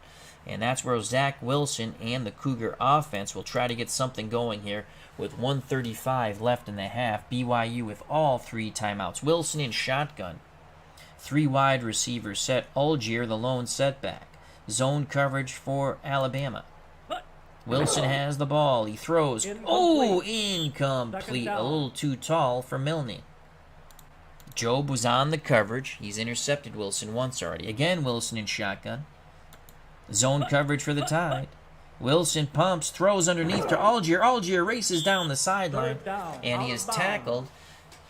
and that's where Zach Wilson and the Cougar offense will try to get something going here with 1:35 left in the half. BYU with all 3 timeouts. Wilson in shotgun. 3 wide receivers set. Algier the lone setback. Zone coverage for Alabama. Wilson has the ball. He throws. Incomplete. A little too tall for Milne. Job was on the coverage. He's intercepted Wilson once already. Again, Wilson in shotgun. Zone coverage for the Tide. Wilson pumps, throws underneath to Algier. Algier races down the sideline, and he is tackled,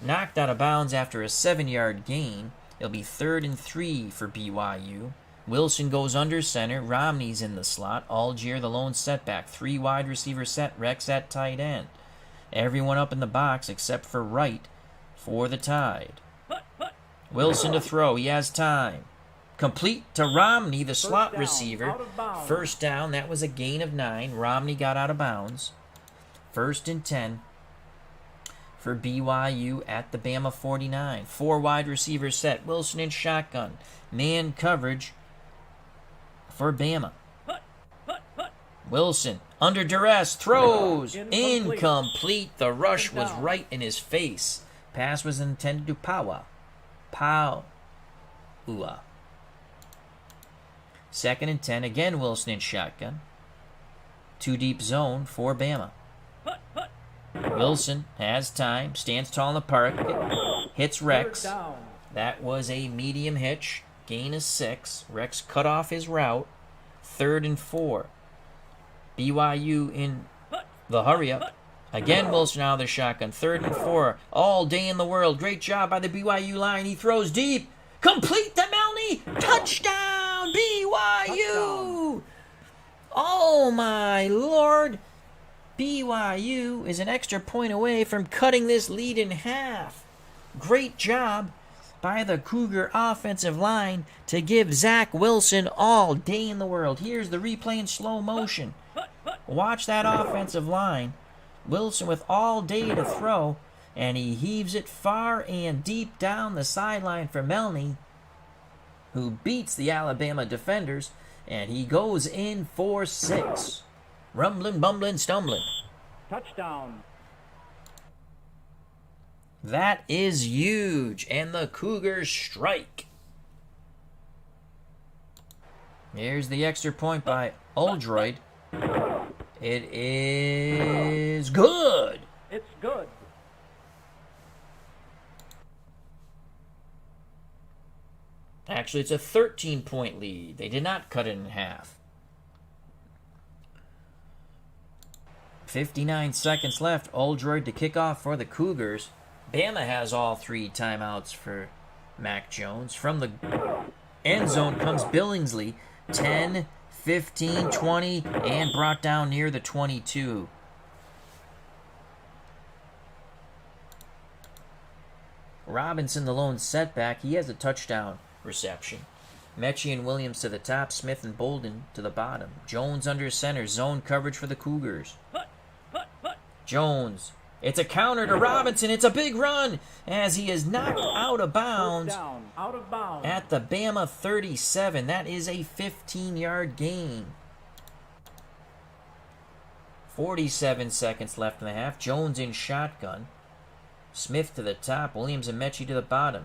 knocked out of bounds after a 7-yard gain. It'll be 3rd and 3 for BYU. Wilson goes under center. Romney's in the slot. Algier, the lone setback. 3 wide receiver set. Rex at tight end. Everyone up in the box except for Wright for the Tide. Wilson to throw. He has time. Complete to Romney, the slot receiver. First down. That was a gain of 9. Romney got out of bounds. First and 10 for BYU at the Bama 49. 4 wide receivers set. Wilson in shotgun. Man coverage for Bama. Wilson under duress. Throws. Incomplete. The rush was right in his face. Pass was intended to Paua. Second and 10. Again Wilson in shotgun. 2 deep zone for Bama. Wilson has time, stands tall in the park, hits Rex. That was a medium hitch, gain of 6. Rex cut off his route. 3rd and 4. BYU in the hurry up. Again Wilson out of the shotgun. 3rd and 4. All day in the world. Great job by the BYU line. He throws deep. Complete to Melny. Touchdown BYU. Oh my Lord. BYU is an extra point away from cutting this lead in half. Great job by the Cougar offensive line to give Zach Wilson all day in the world. Here's the replay in slow motion. Watch that offensive line. Wilson with all day to throw, and he heaves it far and deep down the sideline for Melny, who beats the Alabama defenders, and he goes in for 6. Rumbling, bumbling, stumbling. Touchdown. That is huge, and the Cougars strike. Here's the extra point by Oldroyd. It is good. It's good. Actually, it's a 13-point lead. They did not cut it in half. 59 seconds left. Oldroyd to kick off for the Cougars. Bama has all 3 timeouts for Mac Jones. From the end zone comes Billingsley. 10, 15, 20, and brought down near the 22. Robinson, the lone setback. He has a touchdown reception. Mechie and Williams to the top. Smith and Bolden to the bottom. Jones under center. Zone coverage for the Cougars. Jones. It's a counter to Robinson. It's a big run as he is knocked out of bounds at the Bama 37. That is a 15-yard gain. 47 seconds left in the half. Jones in shotgun. Smith to the top. Williams and Mechie to the bottom.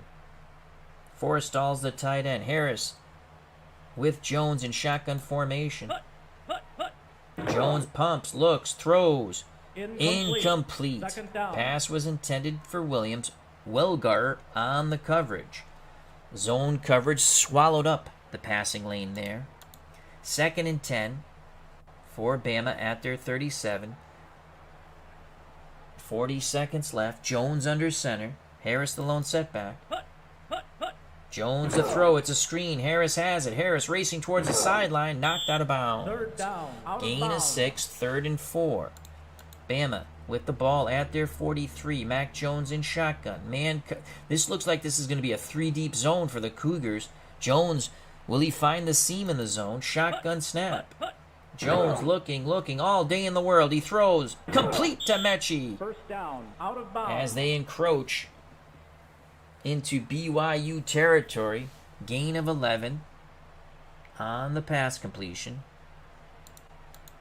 Forrestal's the tight end. Harris with Jones in shotgun formation. Jones pumps, looks, throws. Incomplete. Pass was intended for Williams. Welgar on the coverage. Zone coverage swallowed up the passing lane there. 2nd and 10 for Bama at their 37. 40 seconds left. Jones under center. Harris the lone setback. Jones the throw. It's a screen. Harris has it. Harris racing towards the sideline. Knocked out of bounds. 3rd down. Gain of 6. 3rd and 4. Bama with the ball at their 43. Mac Jones in shotgun. This looks like this is going to be a 3-deep zone for the Cougars. Jones, will he find the seam in the zone? Shotgun snap. Jones looking all day in the world. He throws. Complete to Mechie. 1st down. Out of bounds. As they encroach into BYU territory. Gain of 11 on the pass completion.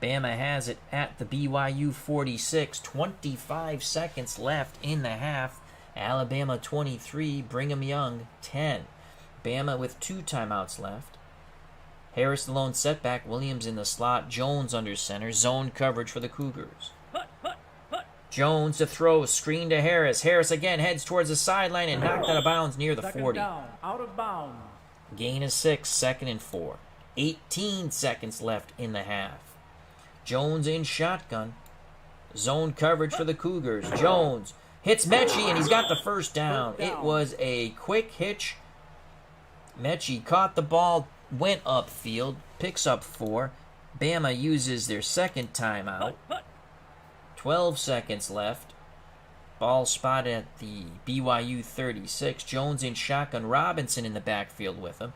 Bama has it at the BYU 46. 25 seconds left in the half. Alabama 23. Brigham Young 10. Bama with 2 timeouts left. Harris the lone setback. Williams in the slot. Jones under center. Zone coverage for the Cougars. Jones to throw. Screen to Harris. Harris again heads towards the sideline and knocked out of bounds near the 40. Down. Out of bounds. Gain of 6. 2nd and 4. 18 seconds left in the half. Jones in shotgun. Zone coverage for the Cougars. Jones hits Mechie, and he's got the 1st down. It was a quick hitch. Mechie caught the ball, went upfield, picks up 4. Bama uses their 2nd timeout. 12 seconds left. Ball spotted at the BYU 36. Jones in shotgun. Robinson in the backfield with him.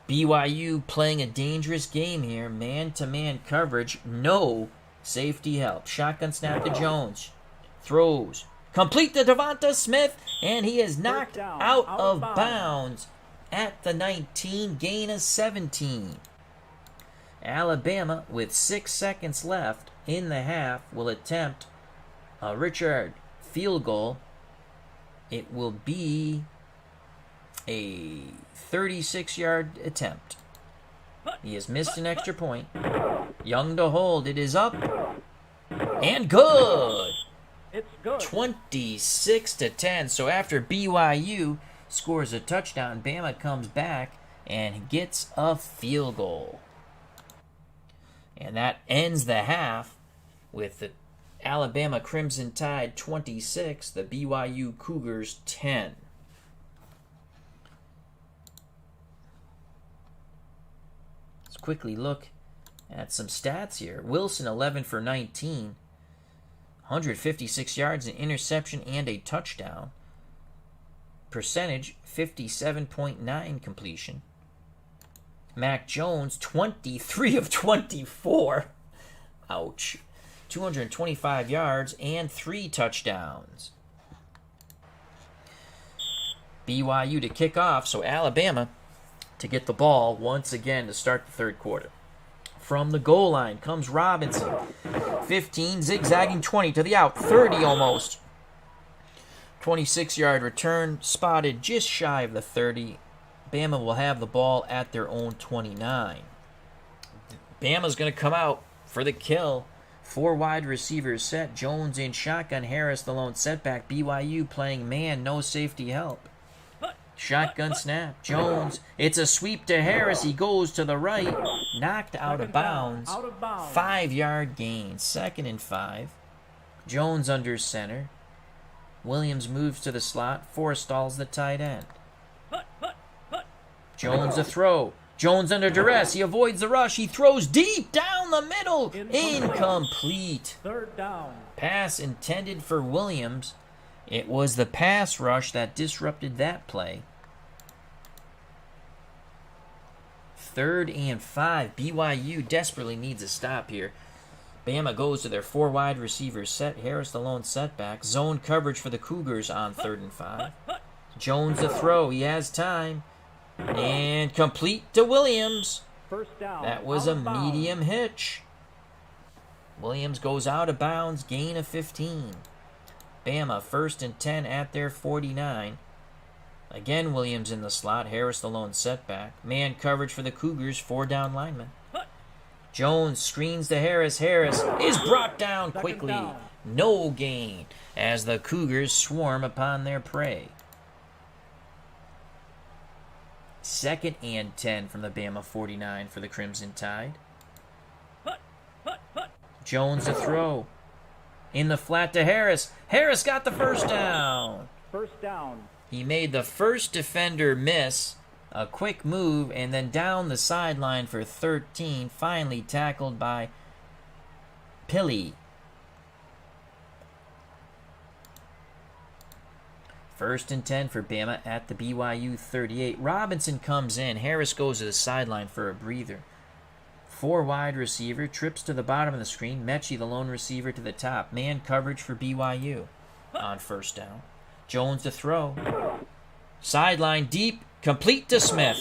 BYU playing a dangerous game here. Man-to-man coverage. No Safety help. Shotgun snap to Jones. Throws. Complete to Devonta Smith, and he is knocked out of bounds at the 19, gain of 17. Alabama, with 6 seconds left in the half, will attempt a Richard field goal. It will be a 36-yard attempt. He has missed an extra point. Young to hold. It is up. And good! It's good. 26-10. So after BYU scores a touchdown, Bama comes back and gets a field goal. And that ends the half with the Alabama Crimson Tide 26, the BYU Cougars 10. Let's quickly look at some stats here. Wilson 11 for 19, 156 yards, an interception, and a touchdown. Percentage 57.9 completion. Mac Jones 23 of 24. Ouch. 225 yards and 3 touchdowns. BYU to kick off, so Alabama to get the ball once again to start the third quarter. From the goal line comes Robinson. 15, zigzagging 20 to the out, 30 almost. 26-yard return, spotted just shy of the 30. Bama will have the ball at their own 29. Bama's going to come out for the kill. 4 wide receivers set. Jones in shotgun. Harris the lone setback. BYU playing man, no safety help. Shotgun snap. Jones. It's a sweep to Harris. He goes to the right. Knocked out of bounds. 5-yard gain. 2nd and 5. Jones under center. Williams moves to the slot. Forrestal's the tight end. Jones a throw. Jones under duress. He avoids the rush. He throws deep down the middle. Incomplete. 3rd down. Pass intended for Williams. It was the pass rush that disrupted that play. 3rd and 5. BYU desperately needs a stop here. Bama goes to their 4 wide receivers set. Harris the lone setback. Zone coverage for the Cougars on 3rd and 5. Jones a throw. He has time. And complete to Williams. 1st down. That was a medium hitch. Williams goes out of bounds. Gain of 15. Bama 1st and 10 at their 49. Again Williams in the slot. Harris the lone setback. Man coverage for the Cougars. 4 down linemen. Jones screens to Harris. Harris is brought down quickly. No gain as the Cougars swarm upon their prey. 2nd and 10 from the Bama 49 for the Crimson Tide. Jones to throw. In the flat to Harris. Harris got the 1st down. 1st down. He made the first defender miss. A quick move and then down the sideline for 13. Finally tackled by Pilley. 1st and 10 for Bama at the BYU 38. Robinson comes in. Harris goes to the sideline for a breather. 4 wide receiver. Trips to the bottom of the screen. Mechie the lone receiver to the top. Man coverage for BYU on 1st down. Jones to throw. Sideline deep. Complete to Smith.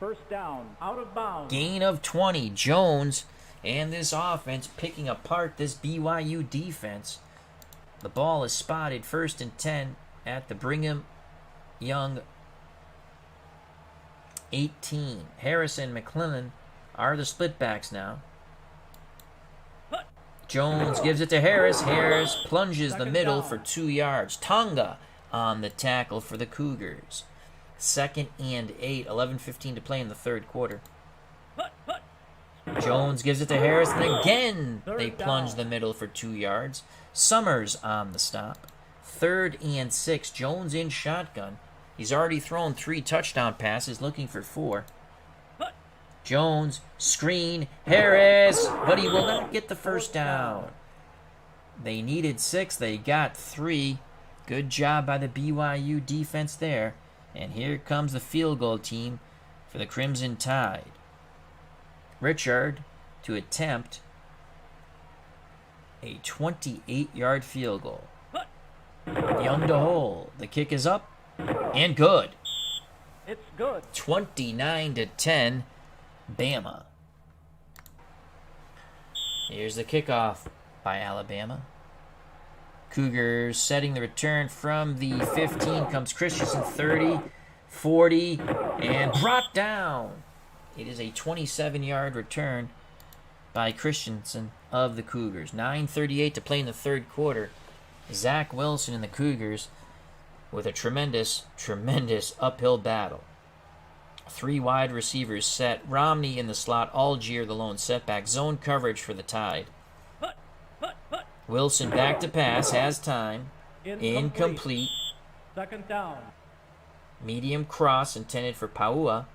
1st down. Out of bounds. Gain of 20. Jones and this offense picking apart this BYU defense. The ball is spotted 1st and 10 at the Brigham Young 18. Harris and McClellan are the splitbacks now. Jones gives it to Harris. Harris plunges the middle for 2 yards. Tonga on the tackle for the Cougars. 2nd and 8. 11:15 to play in the 3rd quarter. Jones gives it to Harris, and again they plunge the middle for 2 yards. Summers on the stop. 3rd and 6. Jones in shotgun. He's already thrown 3 touchdown passes, looking for 4. Jones, screen, Harris, but he will not get the 1st down. They needed 6, they got 3. Good job by the BYU defense there. And here comes the field goal team for the Crimson Tide. Richard to attempt A 28-yard field goal. Young to hole. The kick is up and good. It's good. 29-10, Bama. Here's the kickoff by Alabama. Cougars setting the return from the 15. Comes Christensen, 30, 40, and brought down. It is a 27-yard return by Christensen of the Cougars. 9:38 to play in the third quarter. Zach Wilson and the Cougars with a tremendous uphill battle. 3 wide receivers set. Romney in the slot. Algier the lone setback. Zone coverage for the Tide. Wilson back to pass. Has time. Incomplete. Second down. Medium cross intended for Paua.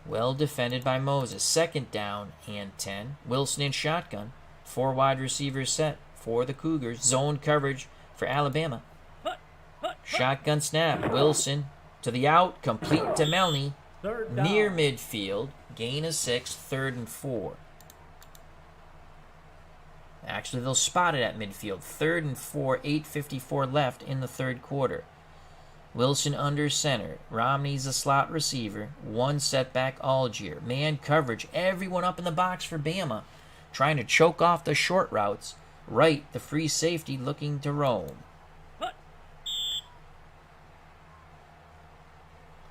Well defended by Moses. Second down and 10. Wilson in shotgun. 4 wide receivers set for the Cougars. Zone coverage for Alabama. Shotgun snap. Wilson to the out. Complete to Melny. Near midfield. Gain of 6. 3rd and 4. Actually, they'll spot it at midfield. 3rd and 4. 8:54 left in the third quarter. Wilson under center. Romney's a slot receiver. 1 setback Algier. Man coverage. Everyone up in the box for Bama. Trying to choke off the short routes. Right, the free safety looking to roam.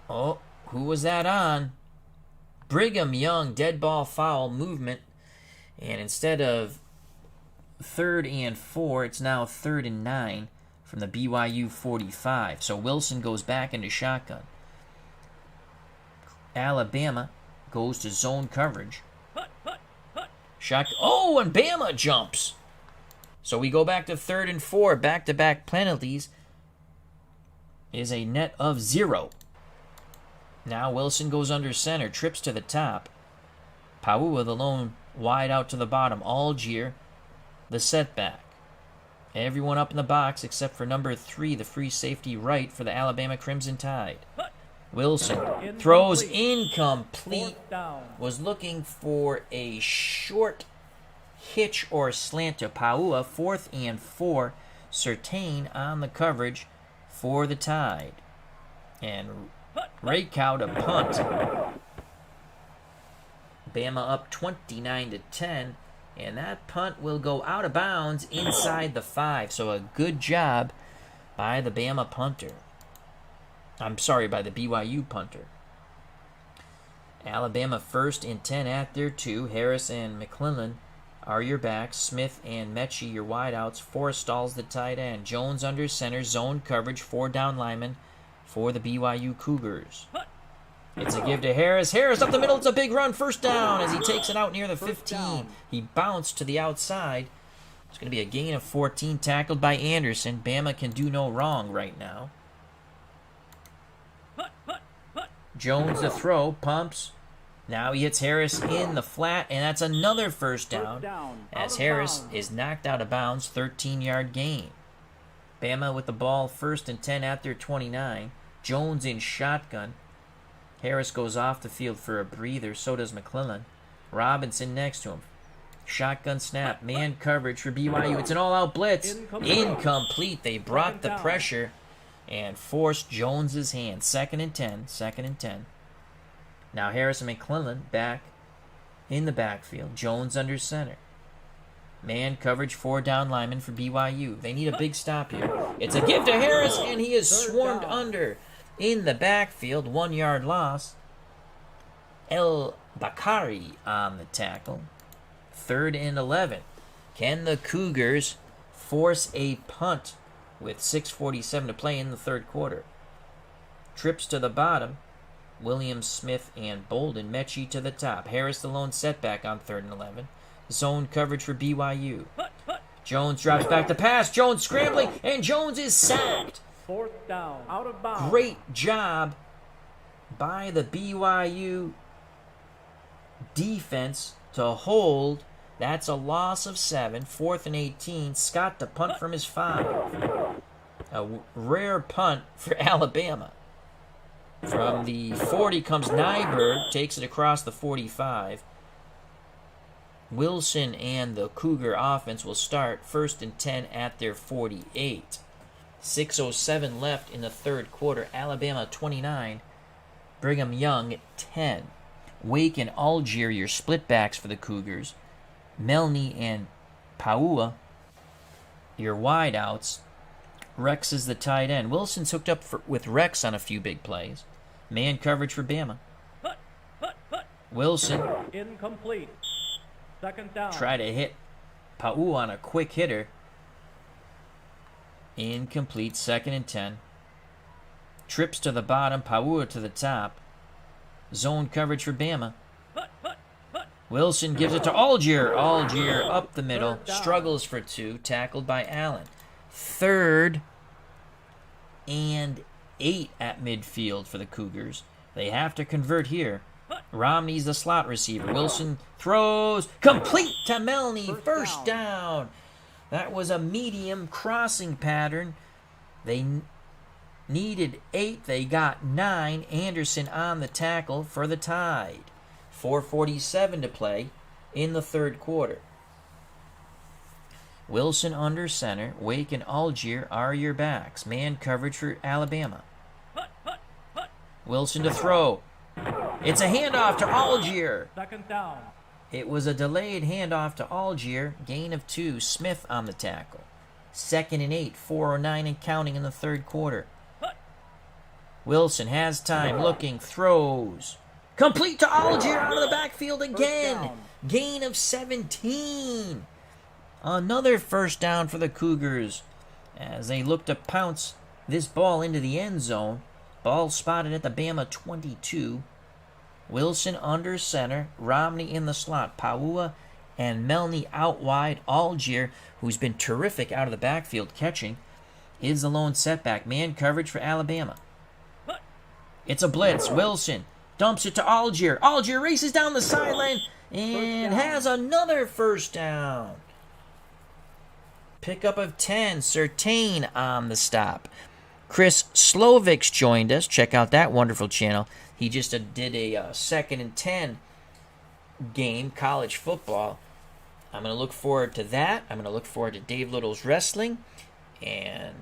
Oh, who was that on? Brigham Young, dead ball foul movement. And instead of 3rd and 4, it's now 3rd and 9 from the BYU 45. So Wilson goes back into shotgun. Alabama goes to zone coverage. Oh, and Bama jumps. So we go back to 3rd and 4. Back-to-back penalties is a net of 0. Now Wilson goes under center. Trips to the top. Paua the lone wide out to the bottom. Algier the setback. Everyone up in the box except for number 3, the free safety right for the Alabama Crimson Tide. Wilson throws incomplete. Was looking for a short hitch or slant to Paua. 4th and 4. Surtain on the coverage for the Tide. And Rakow to punt. Bama up 29-10. And that punt will go out of bounds inside the 5. So a good job by the Bama punter. I'm sorry, by the BYU punter. Alabama 1st and 10 at their 2. Harris and McClellan are your backs. Smith and Mechie your wideouts. Forrestal's the tight end. Jones under center. Zone coverage. 4 down linemen for the BYU Cougars. It's a give to Harris. Harris up the middle. It's a big run. 1st down as he takes it out near the 15. He bounced to the outside. It's going to be a gain of 14, tackled by Anderson. Bama can do no wrong right now. Jones the throw, pumps. Now he hits Harris in the flat, and that's another 1st down as Harris is knocked out of bounds. 13-yard gain. Bama with the ball 1st and 10 at their 29. Jones in shotgun. Harris goes off the field for a breather. So does McClellan. Robinson next to him. Shotgun snap. Man coverage for BYU. It's an all-out blitz. Incomplete. They brought the pressure and forced Jones's hand. 2nd and 10. 2nd and 10. Now Harris and McClellan back in the backfield. Jones under center. Man coverage. 4 down linemen for BYU. They need a big stop here. It's a give to Harris, and he is swarmed under in the backfield. 1-yard loss. El Bakari on the tackle. 3rd and 11. Can the Cougars force a punt with 6:47 to play in the third quarter? Trips to the bottom. Williams, Smith, and Bolden. Mechie to the top. Harris the lone setback on 3rd and 11. Zone coverage for BYU. Jones drops back to pass. Jones scrambling, and Jones is sacked. 4th down, out of bounds. Great job by the BYU defense to hold. That's a loss of 7. 4th and 18. Scott to punt from his 5. A rare punt for Alabama. From the 40 comes Nyberg, takes it across the 45. Wilson and the Cougar offense will start 1st and 10 at their 48. 6:07 left in the third quarter. Alabama 29, Brigham Young 10. Wake and Algier, your split backs for the Cougars. Melny and Paua, your wideouts. Rex is the tight end. Wilson's hooked up with Rex on a few big plays. Man coverage for Bama. Wilson. Incomplete. Second down. Try to hit Paua on a quick hitter. Incomplete. 2nd and 10. Trips to the bottom. Paua to the top. Zone coverage for Bama. Wilson gives it to Algier. Algier up the middle. Struggles for 2. Tackled by Allen. 3rd and 8 at midfield for the Cougars. They have to convert here. Romney's the slot receiver. Wilson throws. Complete to Melny. First down. That was a medium crossing pattern. They needed 8. They got 9. Anderson on the tackle for the Tide. 4:47 to play in the third quarter. Wilson under center. Wake and Algier are your backs. Man coverage for Alabama. Wilson to throw. It's a handoff to Algier. Second down. It was a delayed handoff to Algier. Gain of 2. Smith on the tackle. 2nd and 8. 4:09 and counting in the third quarter. Wilson has time. Looking. Throws. Complete to Algier out of the backfield again. Gain of 17. Another first down for the Cougars as they look to pounce this ball into the end zone. Ball spotted at the Bama 22. Wilson under center. Romney in the slot. Paua and Melny out wide. Algier, who's been terrific out of the backfield catching, is the lone setback. Man coverage for Alabama. It's a blitz. Wilson dumps it to Algier. Algier races down the sideline and has another first down. Pickup of 10. Surtain on the stop. Chris Slovik's joined us. Check out that wonderful channel. He just did a 2nd and 10 game, college football. I'm going to look forward to that. I'm going to look forward to Dave Little's wrestling and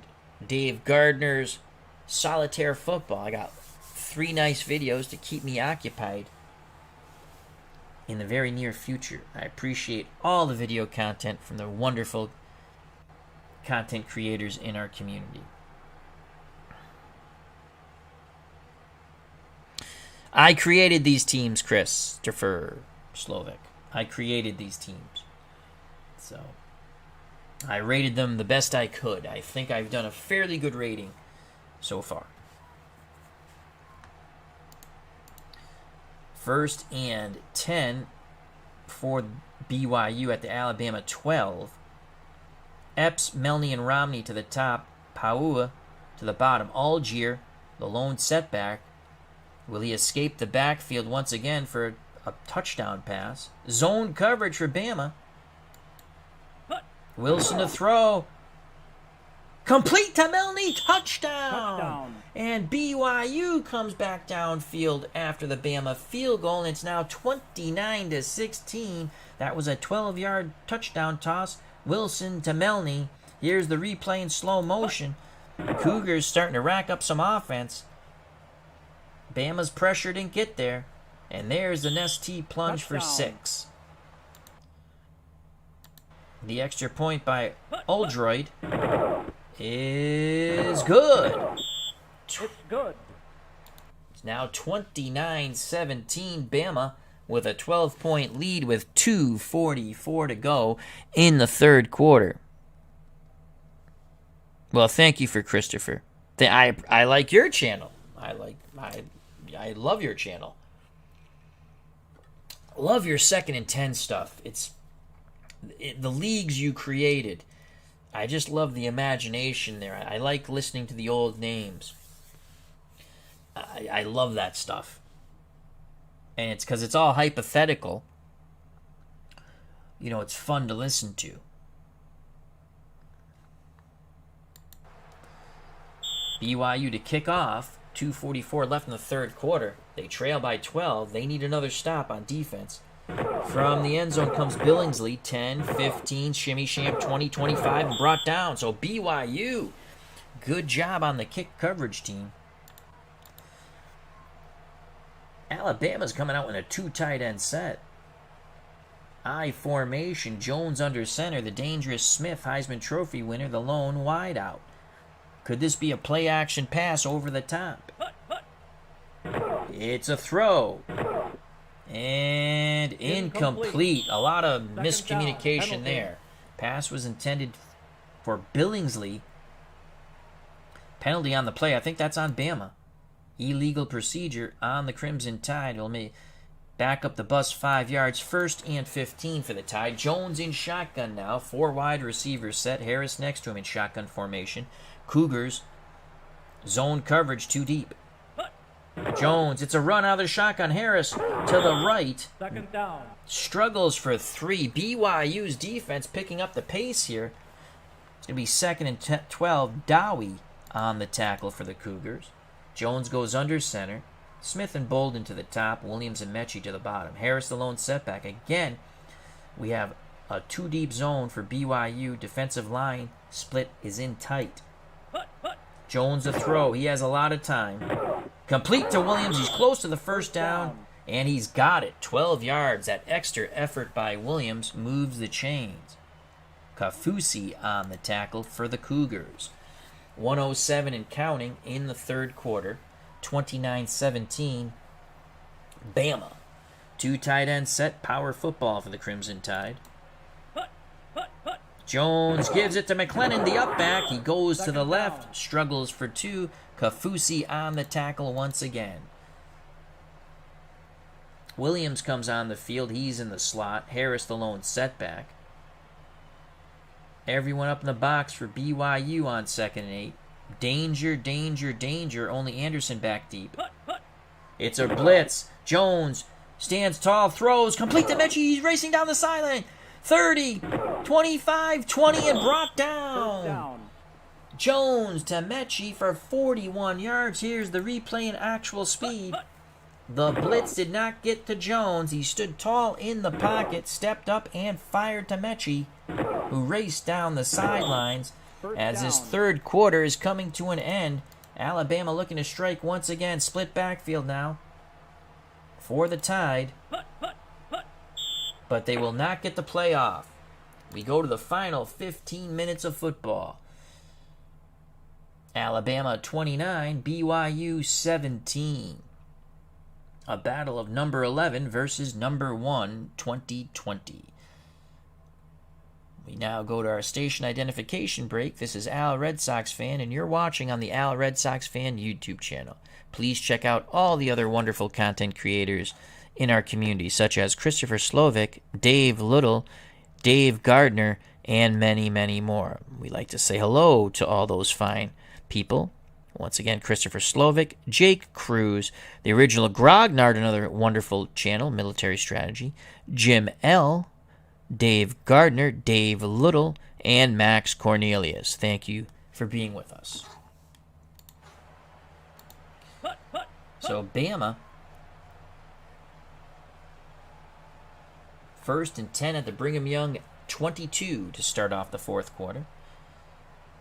Dave Gardner's solitaire football. I got 3 nice videos to keep me occupied in the very near future. I appreciate all the video content from the wonderful content creators in our community. I created these teams, Christopher Slovik. I created these teams. So I rated them the best I could. I think I've done a fairly good rating so far. 1st and 10 for BYU at the Alabama 12. Epps, Melny, and Romney to the top. Paua to the bottom. Algier, the lone setback. Will he escape the backfield once again for a touchdown pass? Zone coverage for Bama. Wilson to throw. Complete to Melny. Touchdown. And BYU comes back downfield after the Bama field goal, and it's now 29-16. That was a 12-yard touchdown toss. Wilson to Melny. Here's the replay in slow motion. Cougars starting to rack up some offense. Bama's pressure didn't get there. And there's the Nestea plunge for 6. The extra point by Oldroyd is good. It's good. It's now 29-17 Bama with a 12-point lead with 2:44 to go in the third quarter. Well, thank you for Christopher. I like your channel. I love your channel. Love your 2nd and 10 stuff. The leagues you created. I just love the imagination there. I like listening to the old names. I love that stuff. And it's because it's all hypothetical. You know, it's fun to listen to. BYU to kick off. 2:44 left in the third quarter. They trail by 12. They need another stop on defense. From the end zone comes Billingsley, 10, 15, shimmy sham, 20, 25, and brought down. So BYU, good job on the kick coverage team. Alabama's coming out in a 2 tight end set. I formation, Jones under center, the dangerous Smith, Heisman Trophy winner, the lone wideout. Could this be a play action pass over the top? It's a throw. And incomplete. A lot of miscommunication there. Pass was intended for Billingsley. Penalty on the play. I think that's on Bama. Illegal procedure on the Crimson Tide. Will back up the bus 5 yards. 1st and 15 for the Tide. Jones in shotgun now. 4 wide receivers set. Harris next to him in shotgun formation. Cougars zone coverage 2 deep. Jones, it's a run out of the shotgun. Harris to the right. 2nd down. Struggles for 3. BYU's defense picking up the pace here. It's going to be 2nd and 12. Dowie on the tackle for the Cougars. Jones goes under center. Smith and Bolden to the top. Williams and Mechie to the bottom. Harris the lone setback. Again, we have a 2 deep zone for BYU. Defensive line split is in tight. Jones a throw. He has a lot of time. Complete to Williams. He's close to the 1st down, and he's got it. 12 yards. That extra effort by Williams moves the chains. Kafusi on the tackle for the Cougars. 107 and counting in the 3rd quarter. 29-17. Bama. 2 tight end set. Power football for the Crimson Tide. Jones gives it to McLennan, the up back. He goes to the left, struggles for 2. Kafusi on the tackle once again. Williams comes on the field. He's in the slot. Harris the lone setback. Everyone up in the box for BYU on 2nd and 8. Danger, danger, danger. Only Anderson back deep. It's a blitz. Jones stands tall, throws, complete to Mechie. He's racing down the sideline. 30, 25, 20, and brought down. Jones to Mechie for 41 yards. Here's the replay in actual speed. The blitz did not get to Jones. He stood tall in the pocket, stepped up, and fired to Mechie, who raced down the sidelines. As his 3rd quarter is coming to an end, Alabama looking to strike once again. Split backfield now for the Tide. But they will not get the play off. We go to the final 15 minutes of football. Alabama 29, BYU 17. A battle of number 11 versus number 1, 2020. We now go to our station identification break. This is Al Red Sox Fan, and you're watching on the Al Red Sox Fan YouTube channel. Please check out all the other wonderful content creators in our community, such as Christopher Slovic, Dave Little, Dave Gardner, and many, many more. We like to say hello to all those fine people. Once again, Christopher Slovic, Jake Cruz, the original Grognard, another wonderful channel, Military Strategy, Jim L., Dave Gardner, Dave Little, and Max Cornelius. Thank you for being with us. So, Bama, 1st and 10 at the Brigham Young 22 to start off the 4th quarter.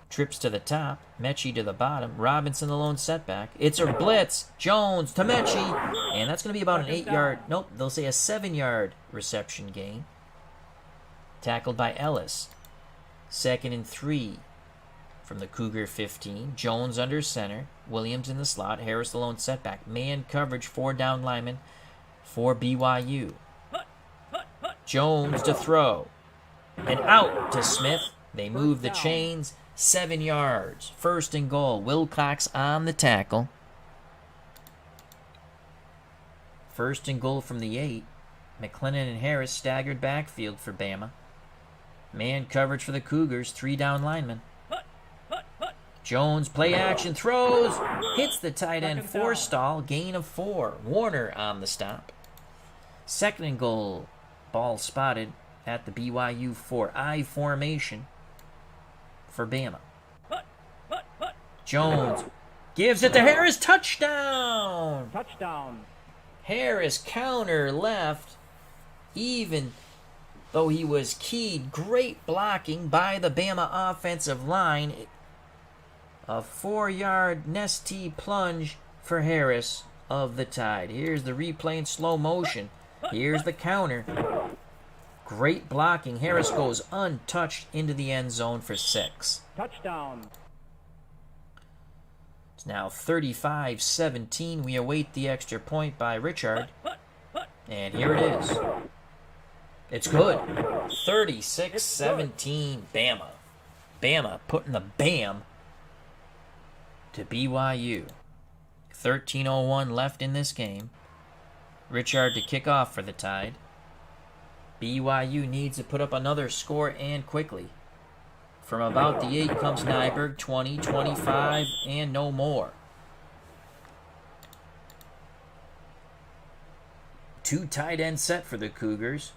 Trips to the top, Mechie to the bottom, Robinson the lone setback. It's a blitz, Jones to Mechie, and that's going to be about an 8-yard, nope, they'll say a 7-yard reception gain. Tackled by Ellis. 2nd and 3 from the Cougar 15. Jones under center, Williams in the slot, Harris the lone setback. Man coverage, 4 down linemen for BYU. Jones to throw. And out to Smith. They move the chains. 7 yards. 1st and goal. Wilcox on the tackle. 1st and goal from the 8. McLennan and Harris staggered backfield for Bama. Man coverage for the Cougars. 3 down linemen. Jones play action throws. Hits the tight end Forstall. Gain of 4. Warner on the stop. 2nd and goal. Ball spotted at the BYU 4-I formation for Bama. Jones gives it to Harris. Touchdown! Touchdown. Harris counter left. even though he was keyed. Great blocking by the Bama offensive line. A 4-yard Nestea plunge for Harris of the Tide. Here's the replay in slow motion. Here's the counter. Great blocking. Harris goes untouched into the end zone for 6. Touchdown. It's now 35-17. We await the extra point by Richard. And here it is. It's good. 36-17 Bama. Bama putting the BAM to BYU. 13:01 left in this game. Richard to kick off for the Tide. BYU needs to put up another score and quickly. From about the 8 comes Nyberg, 20, 25, and no more. 2 tight end set for the Cougars.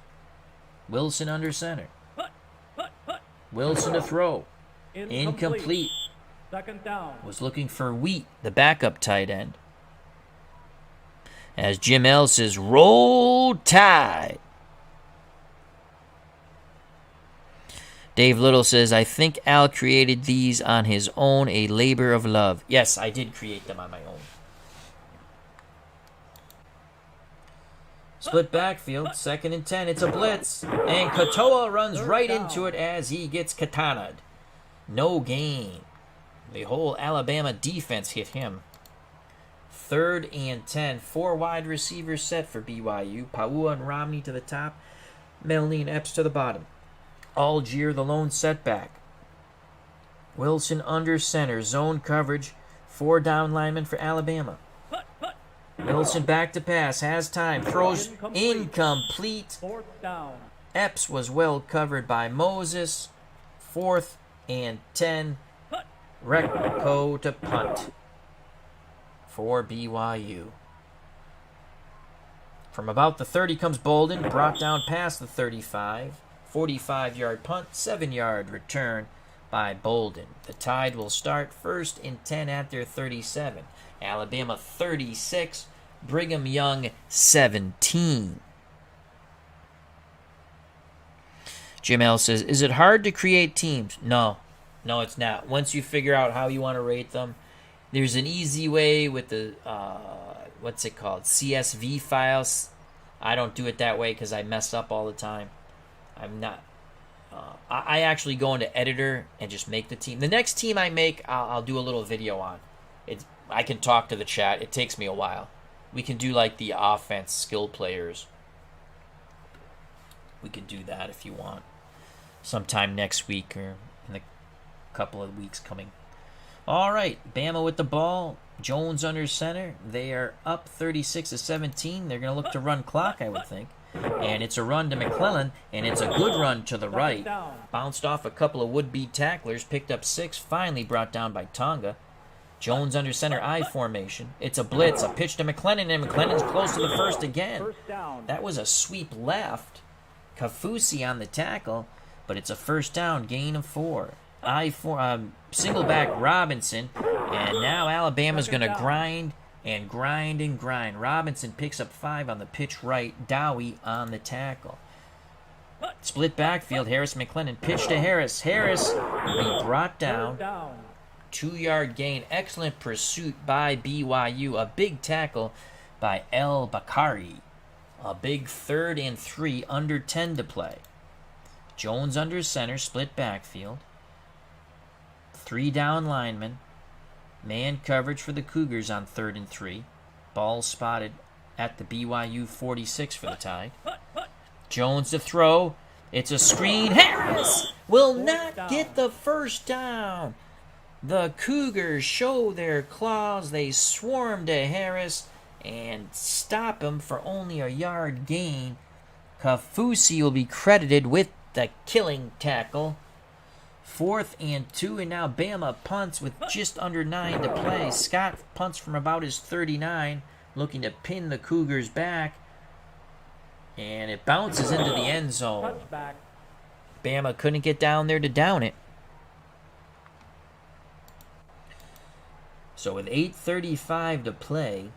Wilson under center. Wilson to throw. Incomplete. Second down. Was looking for Wheat, the backup tight end. As Jim L says, roll Tide. Dave Little says, I think Al created these on his own, a labor of love. Yes, I did create them on my own. Split backfield, 2nd and 10. It's a blitz. And Katoa runs right into it as he gets katana'd. No gain. The whole Alabama defense hit him. 3rd and 10. 4 wide receivers set for BYU. Paua and Romney to the top. Melanie and Epps to the bottom. Algier the lone setback. Wilson under center. Zone coverage. 4 down linemen for Alabama. Wilson back to pass. Has time. Throws incomplete. 4th down. Epps was well covered by Moses. 4th and 10. Recco to punt for BYU. From about the 30 comes Bolden. Brought down past the 35. 45-yard punt. 7-yard return by Bolden. The Tide will start 1st and 10 at their 37. Alabama 36. Brigham Young 17. Jim L says, is it hard to create teams? No, it's not. Once you figure out how you want to rate them, there's an easy way with the, what's it called, CSV files. I don't do it that way because I mess up all the time. I'm not. I actually go into editor and just make the team. The next team I make, I'll do a little video on. I can talk to the chat. It takes me a while. We can do like the offense skill players. We could do that if you want. Sometime next week or in the couple of weeks coming. All right, Bama with the ball. Jones under center. They are up 36-17. They're going to look to run clock, I would think. And it's a run to McClellan, and it's a good run to the right. Bounced off a couple of would-be tacklers, picked up 6, finally brought down by Tonga. Jones under center I formation. It's a blitz, a pitch to McClellan, and McClellan's close to the first again. That was a sweep left. Kafusi on the tackle, but it's a 1st down, gain of 4. Single back Robinson, and now Alabama's going to grind and grind and grind. Robinson picks up 5 on the pitch right. Dowie on the tackle. Split backfield. Harris McClellan. Pitch to Harris. Harris will be brought down. 2-yard gain. Excellent pursuit by BYU. A big tackle by El Bakari. A big 3rd and 3. Under 10 to play. Jones under center. Split backfield. 3 down linemen. Man coverage for the Cougars on 3rd and 3. Ball spotted at the BYU 46 for the Tide. Jones to throw. It's a screen. Harris will not get the 1st down. The Cougars show their claws. They swarm to Harris and stop him for only a yard gain. Kafusi will be credited with the killing tackle. 4th and 2, and now Bama punts with just under 9 to play. Scott punts from about his 39, looking to pin the Cougars back. And it bounces into the end zone. Bama couldn't get down there to down it. So with 8:35 to play,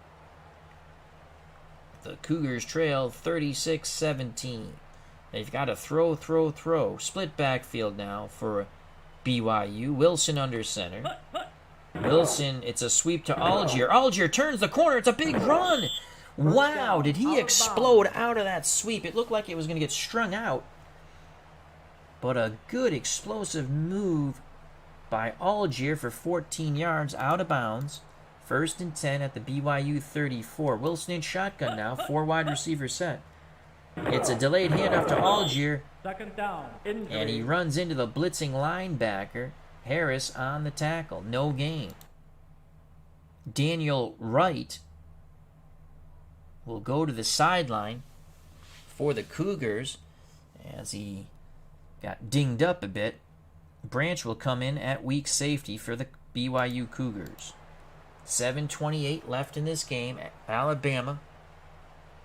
The Cougars trail 36-17. They've got a throw. Split backfield now for BYU. Wilson under center. Wilson, it's a sweep to Algier. Algier turns the corner. It's a big run. Wow, did he explode out of that sweep? It looked like it was going to get strung out. But a good explosive move by Algier for 14 yards out of bounds. 1st and 10 at the BYU 34. Wilson in shotgun now. 4 wide receiver set. It's a delayed handoff to Algier. 2nd down. Injury. And he runs into the blitzing linebacker. Harris on the tackle. No gain. Daniel Wright will go to the sideline for the Cougars as he got dinged up a bit. Branch will come in at weak safety for the BYU Cougars. 7:28 left in this game. Alabama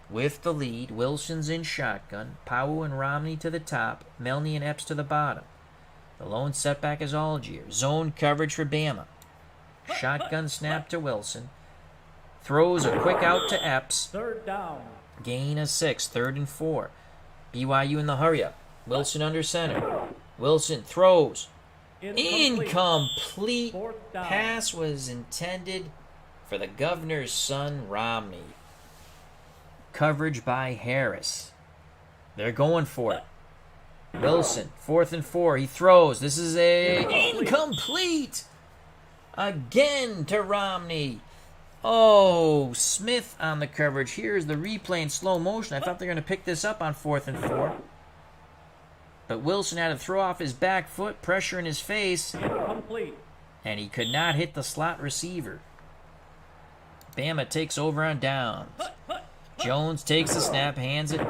with the lead. Wilson's in shotgun. Powell and Romney to the top. Melney and Epps to the bottom. The lone setback is Algier. Zone coverage for Bama. Shotgun snap to Wilson. Throws a quick out to Epps. 3rd down. Gain of 6. 3rd and 4. BYU in the hurry-up. Wilson under center. Wilson throws. Incomplete. 4th down. Pass was intended for the governor's son, Romney. Coverage by Harris. They're going for it. Wilson, 4th and 4. He throws. This is incomplete. Again to Romney. Oh, Smith on the coverage. Here's the replay in slow motion. I thought they were going to pick this up on 4th and 4. But Wilson had to throw off his back foot, pressure in his face, Incomplete. and he could not hit the slot receiver. Bama takes over on downs. Jones takes the snap, hands it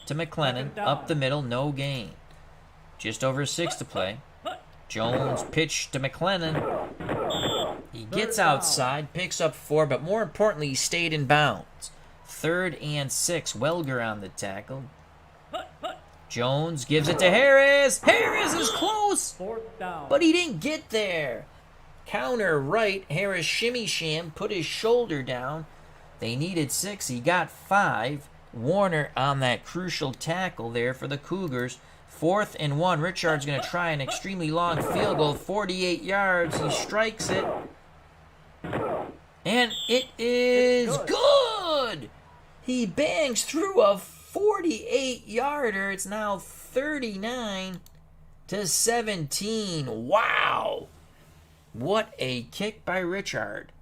to McLennan, up the middle, no gain. Just over 6 to play. Jones pitch to McLennan. He gets outside, picks up 4, but more importantly, he stayed in bounds. 3rd and 6, Welger on the tackle. Jones gives it to Harris. Harris is close, 4th down. but he didn't get there. Counter right, Harris shimmy sham, put his shoulder down. They needed 6, he got 5. Warner on that crucial tackle there for the Cougars. 4th and 1. Richard's going to try an extremely long field goal, 48 yards. He strikes it. And it is good. He bangs through a 48-yarder. It's now 39-17. Wow. What a kick by Richard.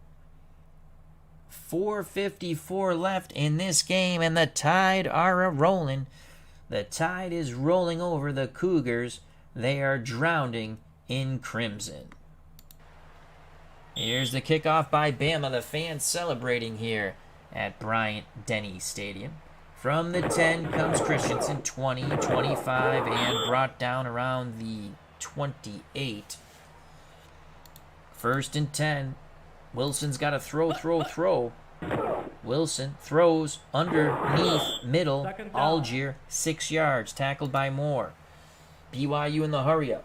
4:54 left in this game, and the Tide are a-rolling. The Tide is rolling over the Cougars. They are drowning in crimson. Here's the kickoff by Bama. The fans celebrating here at Bryant-Denny Stadium. From the 10 comes Christensen, 20, 25, and brought down around the 28. 1st and 10. Wilson's got a throw. Wilson throws underneath middle. Algier, 6 yards. Tackled by Moore. BYU in the hurry-up.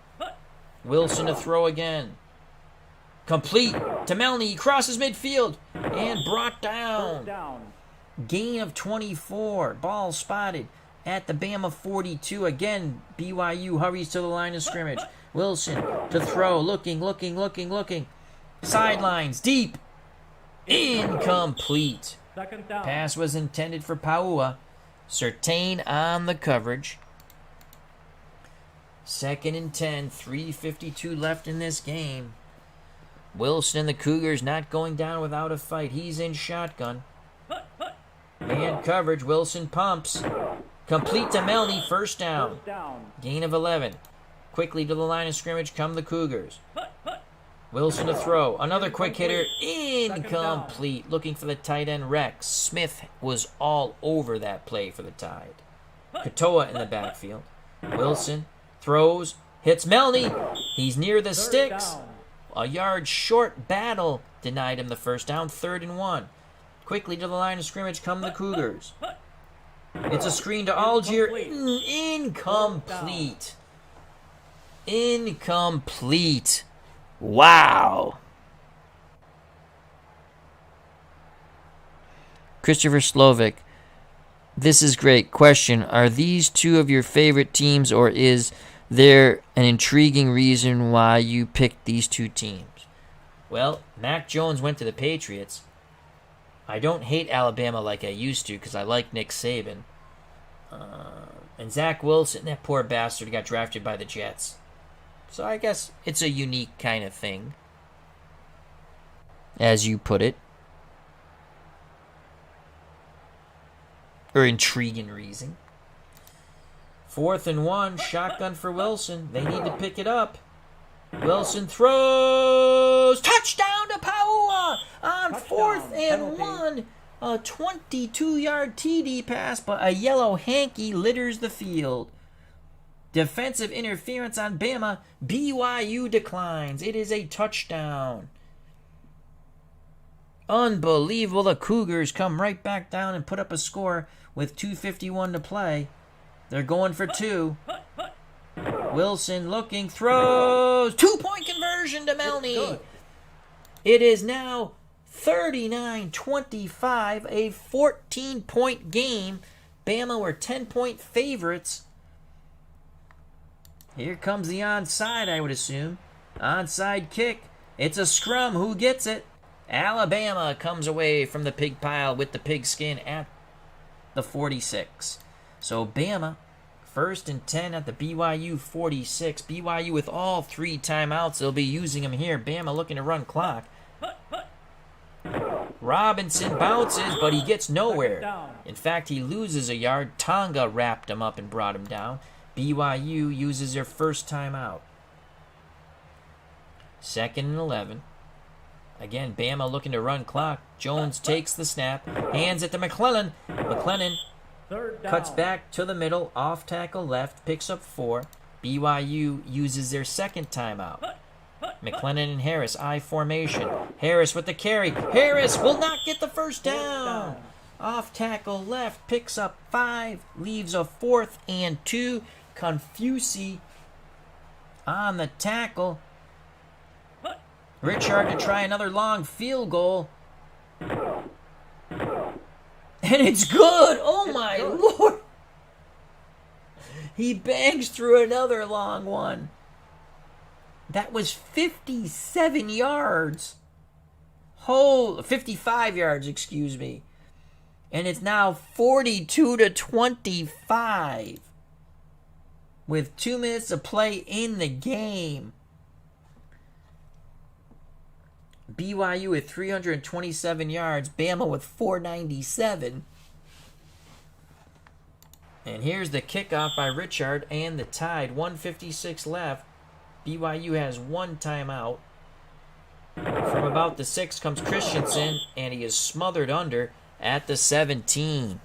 Wilson to throw again. Complete to Melney. He crosses midfield and brought down. 3rd down. Gain of 24. Ball spotted at the Bama 42. Again, BYU hurries to the line of scrimmage. Wilson to throw. Looking. Sidelines. Deep. Incomplete. 2nd down. Pass was intended for Paua. Certain on the coverage. 2nd and 10. 3:52 left in this game. Wilson and the Cougars not going down without a fight. He's in shotgun. Man coverage. Wilson pumps. Complete to Melney. 1st down. 1st down. Gain of 11. Quickly to the line of scrimmage come the Cougars. Wilson to throw. Another quick hitter. Incomplete. Looking for the tight end Rex. Smith was all over that play for the Tide. Katoa in the backfield. Wilson throws. Hits Melney. He's near the 3rd sticks. down. A yard short. Battle denied him the 1st down. 3rd and 1. Quickly to the line of scrimmage come the Cougars. It's a screen to Algier. Incomplete. Wow. Christopher Slovic This is great. Question: are these two of your favorite teams, or is there an intriguing reason why you picked these two teams? Well, Mac Jones went to the Patriots. I don't hate Alabama like I used to because I like Nick Saban. And Zach Wilson, that poor bastard, got drafted by the Jets. So I guess it's a unique kind of thing, as you put it. Or intriguing reason. 4th and 1, shotgun for Wilson. They need to pick it up. Wilson throws. Touchdown to Paua on 4th and 1. A 22-yard TD pass, but a yellow hanky litters the field. Defensive interference on Bama. BYU declines. It is a touchdown. Unbelievable. The Cougars come right back down and put up a score with 2:51 to play. They're going for 2. Wilson looking, throws. 2-point conversion to Melny. It is now 39-25, a 14-point game. Bama were 10-point favorites. Here comes the onside, I would assume. Onside kick. It's a scrum. Who gets it? Alabama comes away from the pig pile with the pigskin at the 46. So Bama, 1st and 10 at the BYU 46. BYU with all 3 timeouts. They'll be using them here. Bama looking to run clock. Robinson bounces, but he gets nowhere. In fact, he loses a yard. Tonga wrapped him up and brought him down. BYU uses their first timeout. 2nd and 11. Again, Bama looking to run clock. Jones takes the snap, hands it to McClellan. McClellan cuts back to the middle, off tackle left, picks up 4. BYU uses their second timeout. McClellan and Harris, I formation. Harris with the carry. Harris will not get the first down. Off tackle left, picks up 5, leaves a 4th and 2. Confusi on the tackle. Richard to try another long field goal. And it's good. Oh my Lord. He bangs through another long one. That was 57 yards. 55 yards, excuse me. And it's now 42-25. With 2 minutes to play in the game. BYU with 327 yards. Bama with 497. And here's the kickoff by Richard and the Tide. 1:56 left. BYU has 1 timeout. From about the 6 comes Christensen, and he is smothered under at the 17.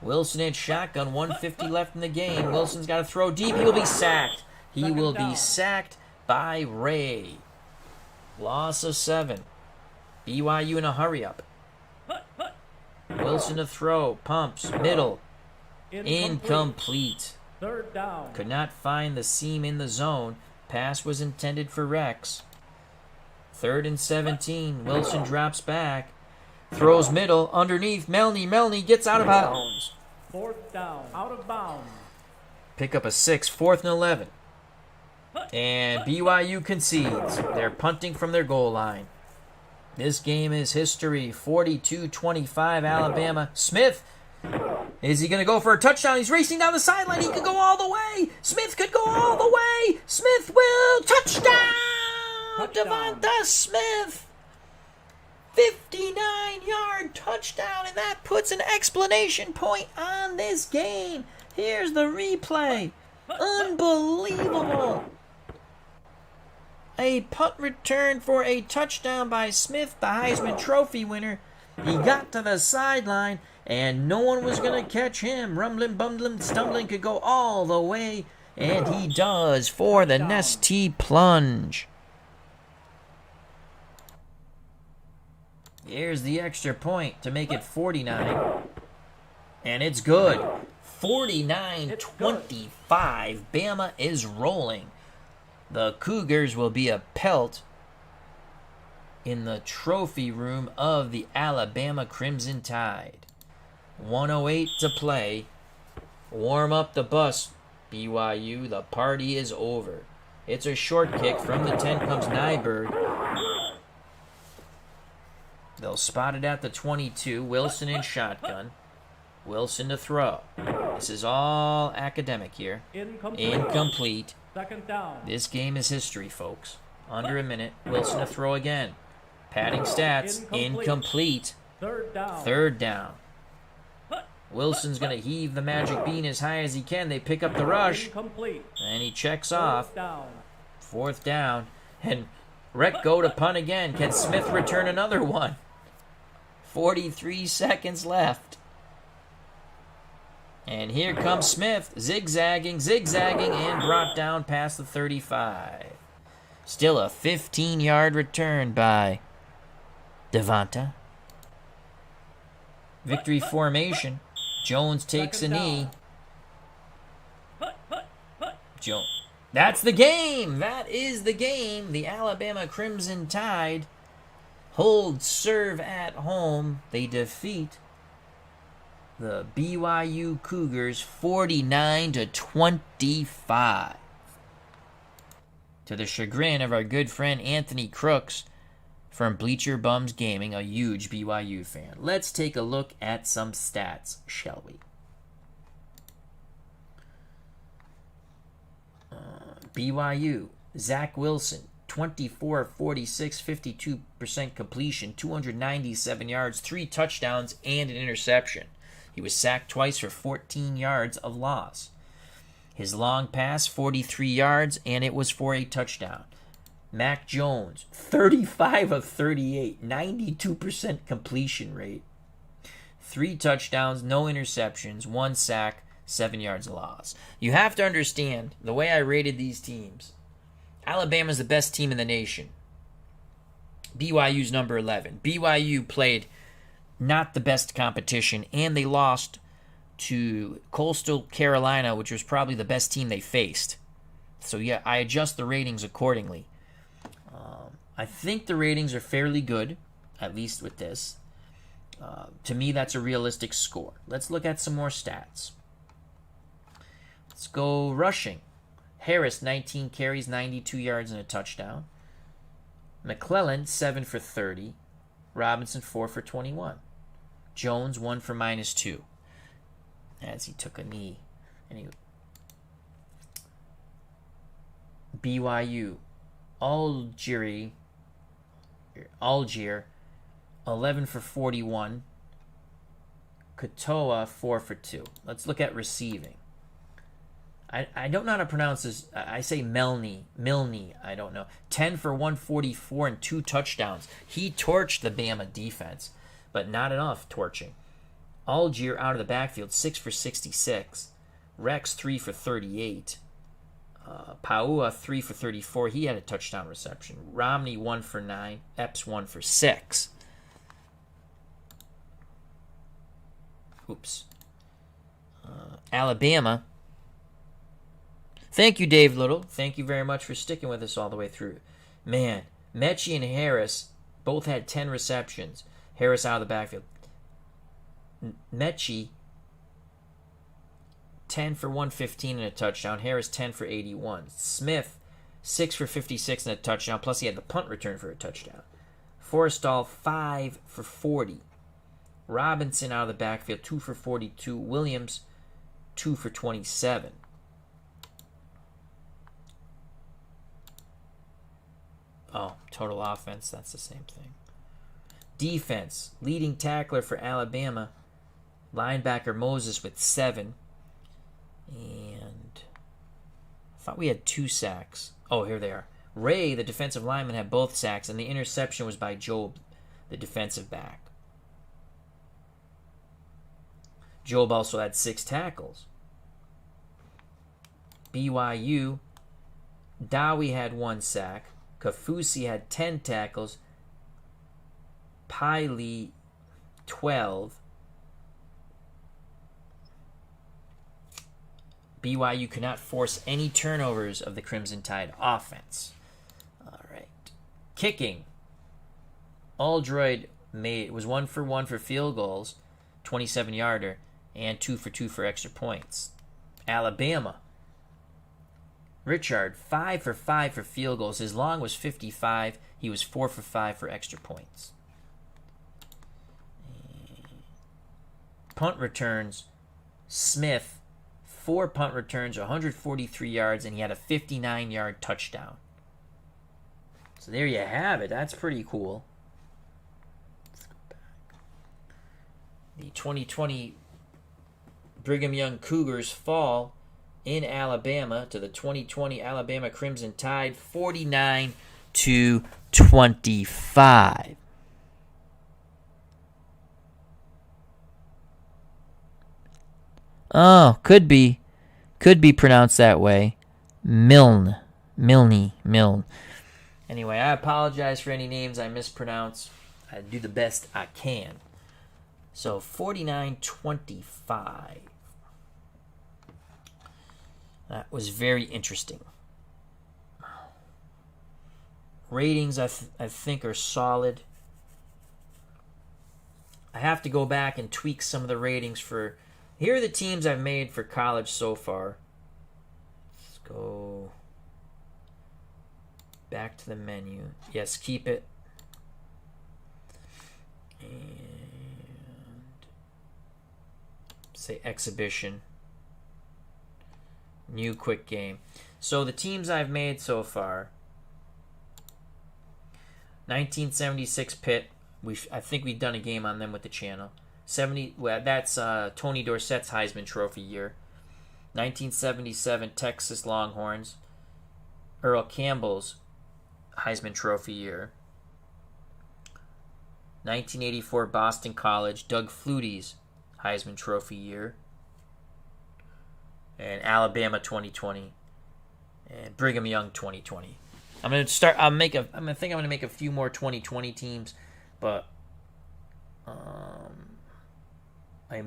Wilson in shotgun, 1:50 left in the game. Wilson's got to throw deep. He will be sacked. He will be sacked by Ray. Loss of 7. BYU in a hurry-up. Wilson to throw. Pumps. Middle. Incomplete. 3rd down. Could not find the seam in the zone. Pass was intended for Rex. 3rd and 17. Wilson drops back. Throws middle. Underneath. Melny gets out of bounds. 4th down. Out of bounds. Pick up a 6. 4th and 11. And BYU concedes. They're punting from their goal line. This game is history. 42-25 Alabama. Smith. Is he going to go for a touchdown? He's racing down the sideline. He could go all the way. Smith could go all the way. Smith will. Touchdown! Devonta Smith. 59-yard touchdown. And that puts an exclamation point on this game. Here's the replay. Unbelievable. A punt return for a touchdown by Smith, the Heisman Trophy winner. He got to the sideline, and no one was going to catch him. Rumbling, bumbling, stumbling, could go all the way, and he does for the Nestea plunge. Here's the extra point to make it 49. And it's good. 49-25. Bama is rolling. The Cougars will be a pelt in the trophy room of the Alabama Crimson Tide. 1:08 to play. Warm up the bus, BYU. The party is over. It's a short kick. From the 10 comes Nyberg. They'll spot it at the 22. Wilson in shotgun. Wilson to throw. This is all academic here. Incomplete. Second down. This game is history, folks. Under a minute. Wilson to throw again. Padding stats. Incomplete. Third down. Wilson's going to heave the magic bean as high as he can. They pick up the rush. And he checks off. Fourth down. And Rec go to punt again. Can Smith return another one? 43 seconds left. And here comes Smith. Zigzagging, and brought down past the 35. Still a 15-yard return by Devonta. Victory formation. Jones takes a knee. Jones. That's the game. That is the game. The Alabama Crimson Tide hold serve at home. They defeat the BYU Cougars 49-25. To the chagrin of our good friend Anthony Crooks from Bleacher Bums Gaming, a huge BYU fan. Let's take a look at some stats, shall we? BYU, Zach Wilson, 24, 46, 52% completion, 297 yards, 3 touchdowns, and an interception. He was sacked twice for 14 yards of loss. His long pass, 43 yards, and it was for a touchdown. Mac Jones, 35 of 38, 92% completion rate. 3 touchdowns, no interceptions, 1 sack, 7 yards of loss. You have to understand, the way I rated these teams, Alabama's the best team in the nation. BYU's number 11. BYU played not the best competition, and they lost to Coastal Carolina, which was probably the best team they faced. So yeah, I adjust the ratings accordingly. I think the ratings are fairly good, at least with this. To me, that's a realistic score. Let's look at some more stats. Let's go rushing. Harris, 19 carries, 92 yards, and a touchdown. McClellan, 7 for 30. Robinson, 4 for 21. Jones, 1 for -2. As he took a knee. BYU, Algier, 11 for 41. Katoa, 4 for 2. Let's look at receiving. I don't know how to pronounce this. I say Milne, I don't know. 10 for 144 and 2 touchdowns. He torched the Bama defense, but not enough torching. Algier out of the backfield, 6 for 66. Rex, 3 for 38. Paua, 3 for 34. He had a touchdown reception. Romney, 1 for 9. Epps, 1 for 6. Oops. Alabama. Thank you, Dave Little. Thank you very much for sticking with us all the way through. Man, Mechie and Harris both had 10 receptions. Harris out of the backfield. Mechie, 10 for 115 and a touchdown. Harris, 10 for 81. Smith, 6 for 56 and a touchdown. Plus, he had the punt return for a touchdown. Forrestal, 5 for 40. Robinson out of the backfield, 2 for 42. Williams, 2 for 27. Oh, total offense, that's the same thing. Defense, leading tackler for Alabama, linebacker Moses with 7. And I thought we had 2 sacks. Oh, here they are. Ray, the defensive lineman, had both sacks, and the interception was by Job, the defensive back. Job also had 6 tackles. BYU, Dowie had 1 sack. Kafusi had 10 tackles. Piley, 12. BYU could not force any turnovers of the Crimson Tide offense. All right. Kicking. Aldroyd was 1 for 1 for field goals, 27-yarder, and 2 for 2 for extra points. Alabama. Richard, 5 for 5 for field goals. His long was 55. He was 4 for 5 for extra points. Punt returns. Smith, 4 punt returns, 143 yards, and he had a 59-yard touchdown. So there you have it. That's pretty cool. Let's go back. The 2020 Brigham Young Cougars fall in Alabama to the 2020 Alabama Crimson Tide, 49-25. Oh, could be pronounced that way. Milne. Anyway, I apologize for any names I mispronounce. I do the best I can. So 49-25. That was very interesting. Ratings I think are solid. I have to go back and tweak some of the ratings for... Here are the teams I've made for college so far. Let's go back to the menu. Yes, keep it. And say exhibition. New quick game. So the teams I've made so far. 1976 Pitt. I think we've done a game on them with the channel. That's Tony Dorsett's Heisman Trophy year. 1977 Texas Longhorns. Earl Campbell's Heisman Trophy year. 1984 Boston College. Doug Flutie's Heisman Trophy year. And Alabama 2020. And Brigham Young 2020. I'm gonna make a few more 2020 teams, but I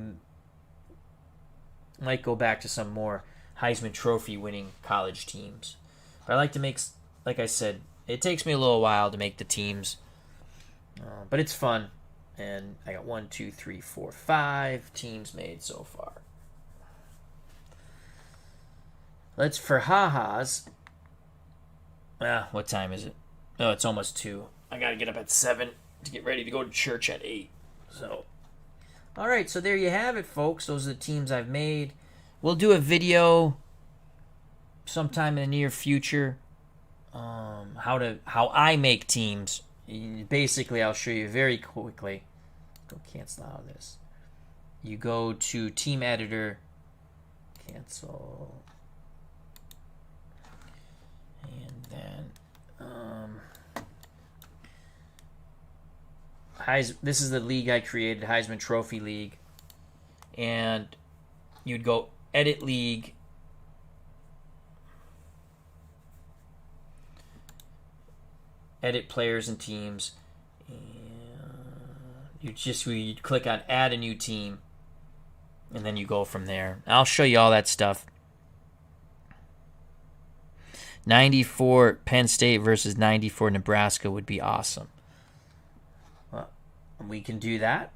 might go back to some more Heisman Trophy winning college teams. But I like to make, like I said, it takes me a little while to make the teams, but it's fun. And I got 5 teams made so far. Let's for ha-has. What time is it? Oh, it's almost 2. I gotta get up at 7 to get ready to go to church at 8. So, all right. So there you have it, folks. Those are the teams I've made. We'll do a video sometime in the near future. How I make teams. Basically, I'll show you very quickly. Go cancel out of this. You go to Team Editor. Cancel. And then this is the league I created, Heisman Trophy League. And you'd go Edit League. Edit Players and Teams. And you'd click on Add a New Team. And then you go from there. I'll show you all that stuff. 94 Penn State versus 94 Nebraska would be awesome. Well, we can do that.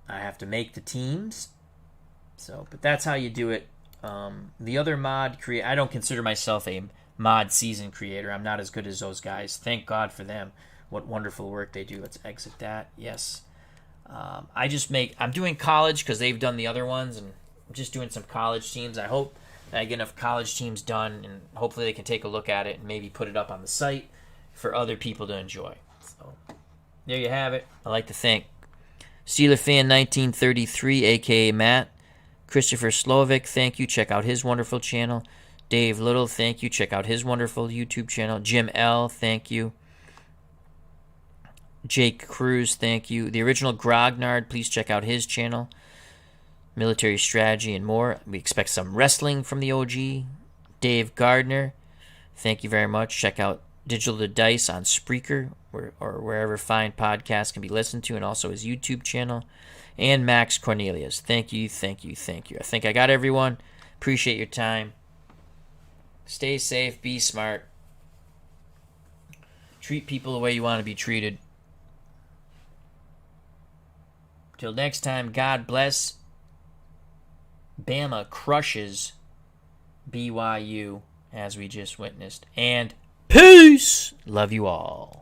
I have to make the teams. But that's how you do it. The other mod I don't consider myself a mod season creator. I'm not as good as those guys. Thank God for them. What wonderful work they do. Let's exit that. Yes. I'm doing college because they've done the other ones, and I'm just doing some college teams. I hope I get enough college teams done, and hopefully they can take a look at it and maybe put it up on the site for other people to enjoy. So there you have it. I'd like to thank Steeler Fan 1933, a.k.a. Matt. Christopher Slovic, thank you. Check out his wonderful channel. Dave Little, thank you. Check out his wonderful YouTube channel. Jim L., thank you. Jake Cruz, thank you. The original Grognard, please check out his channel. Military Strategy and more. We expect some wrestling from the OG. Dave Gardner, thank you very much. Check out Digital to Dice on Spreaker or wherever fine podcasts can be listened to, and also his YouTube channel. And Max Cornelius, thank you. I think I got everyone. Appreciate your time. Stay safe, be smart. Treat people the way you want to be treated. Till next time, God bless. Bama crushes BYU, as we just witnessed. And peace! Love you all.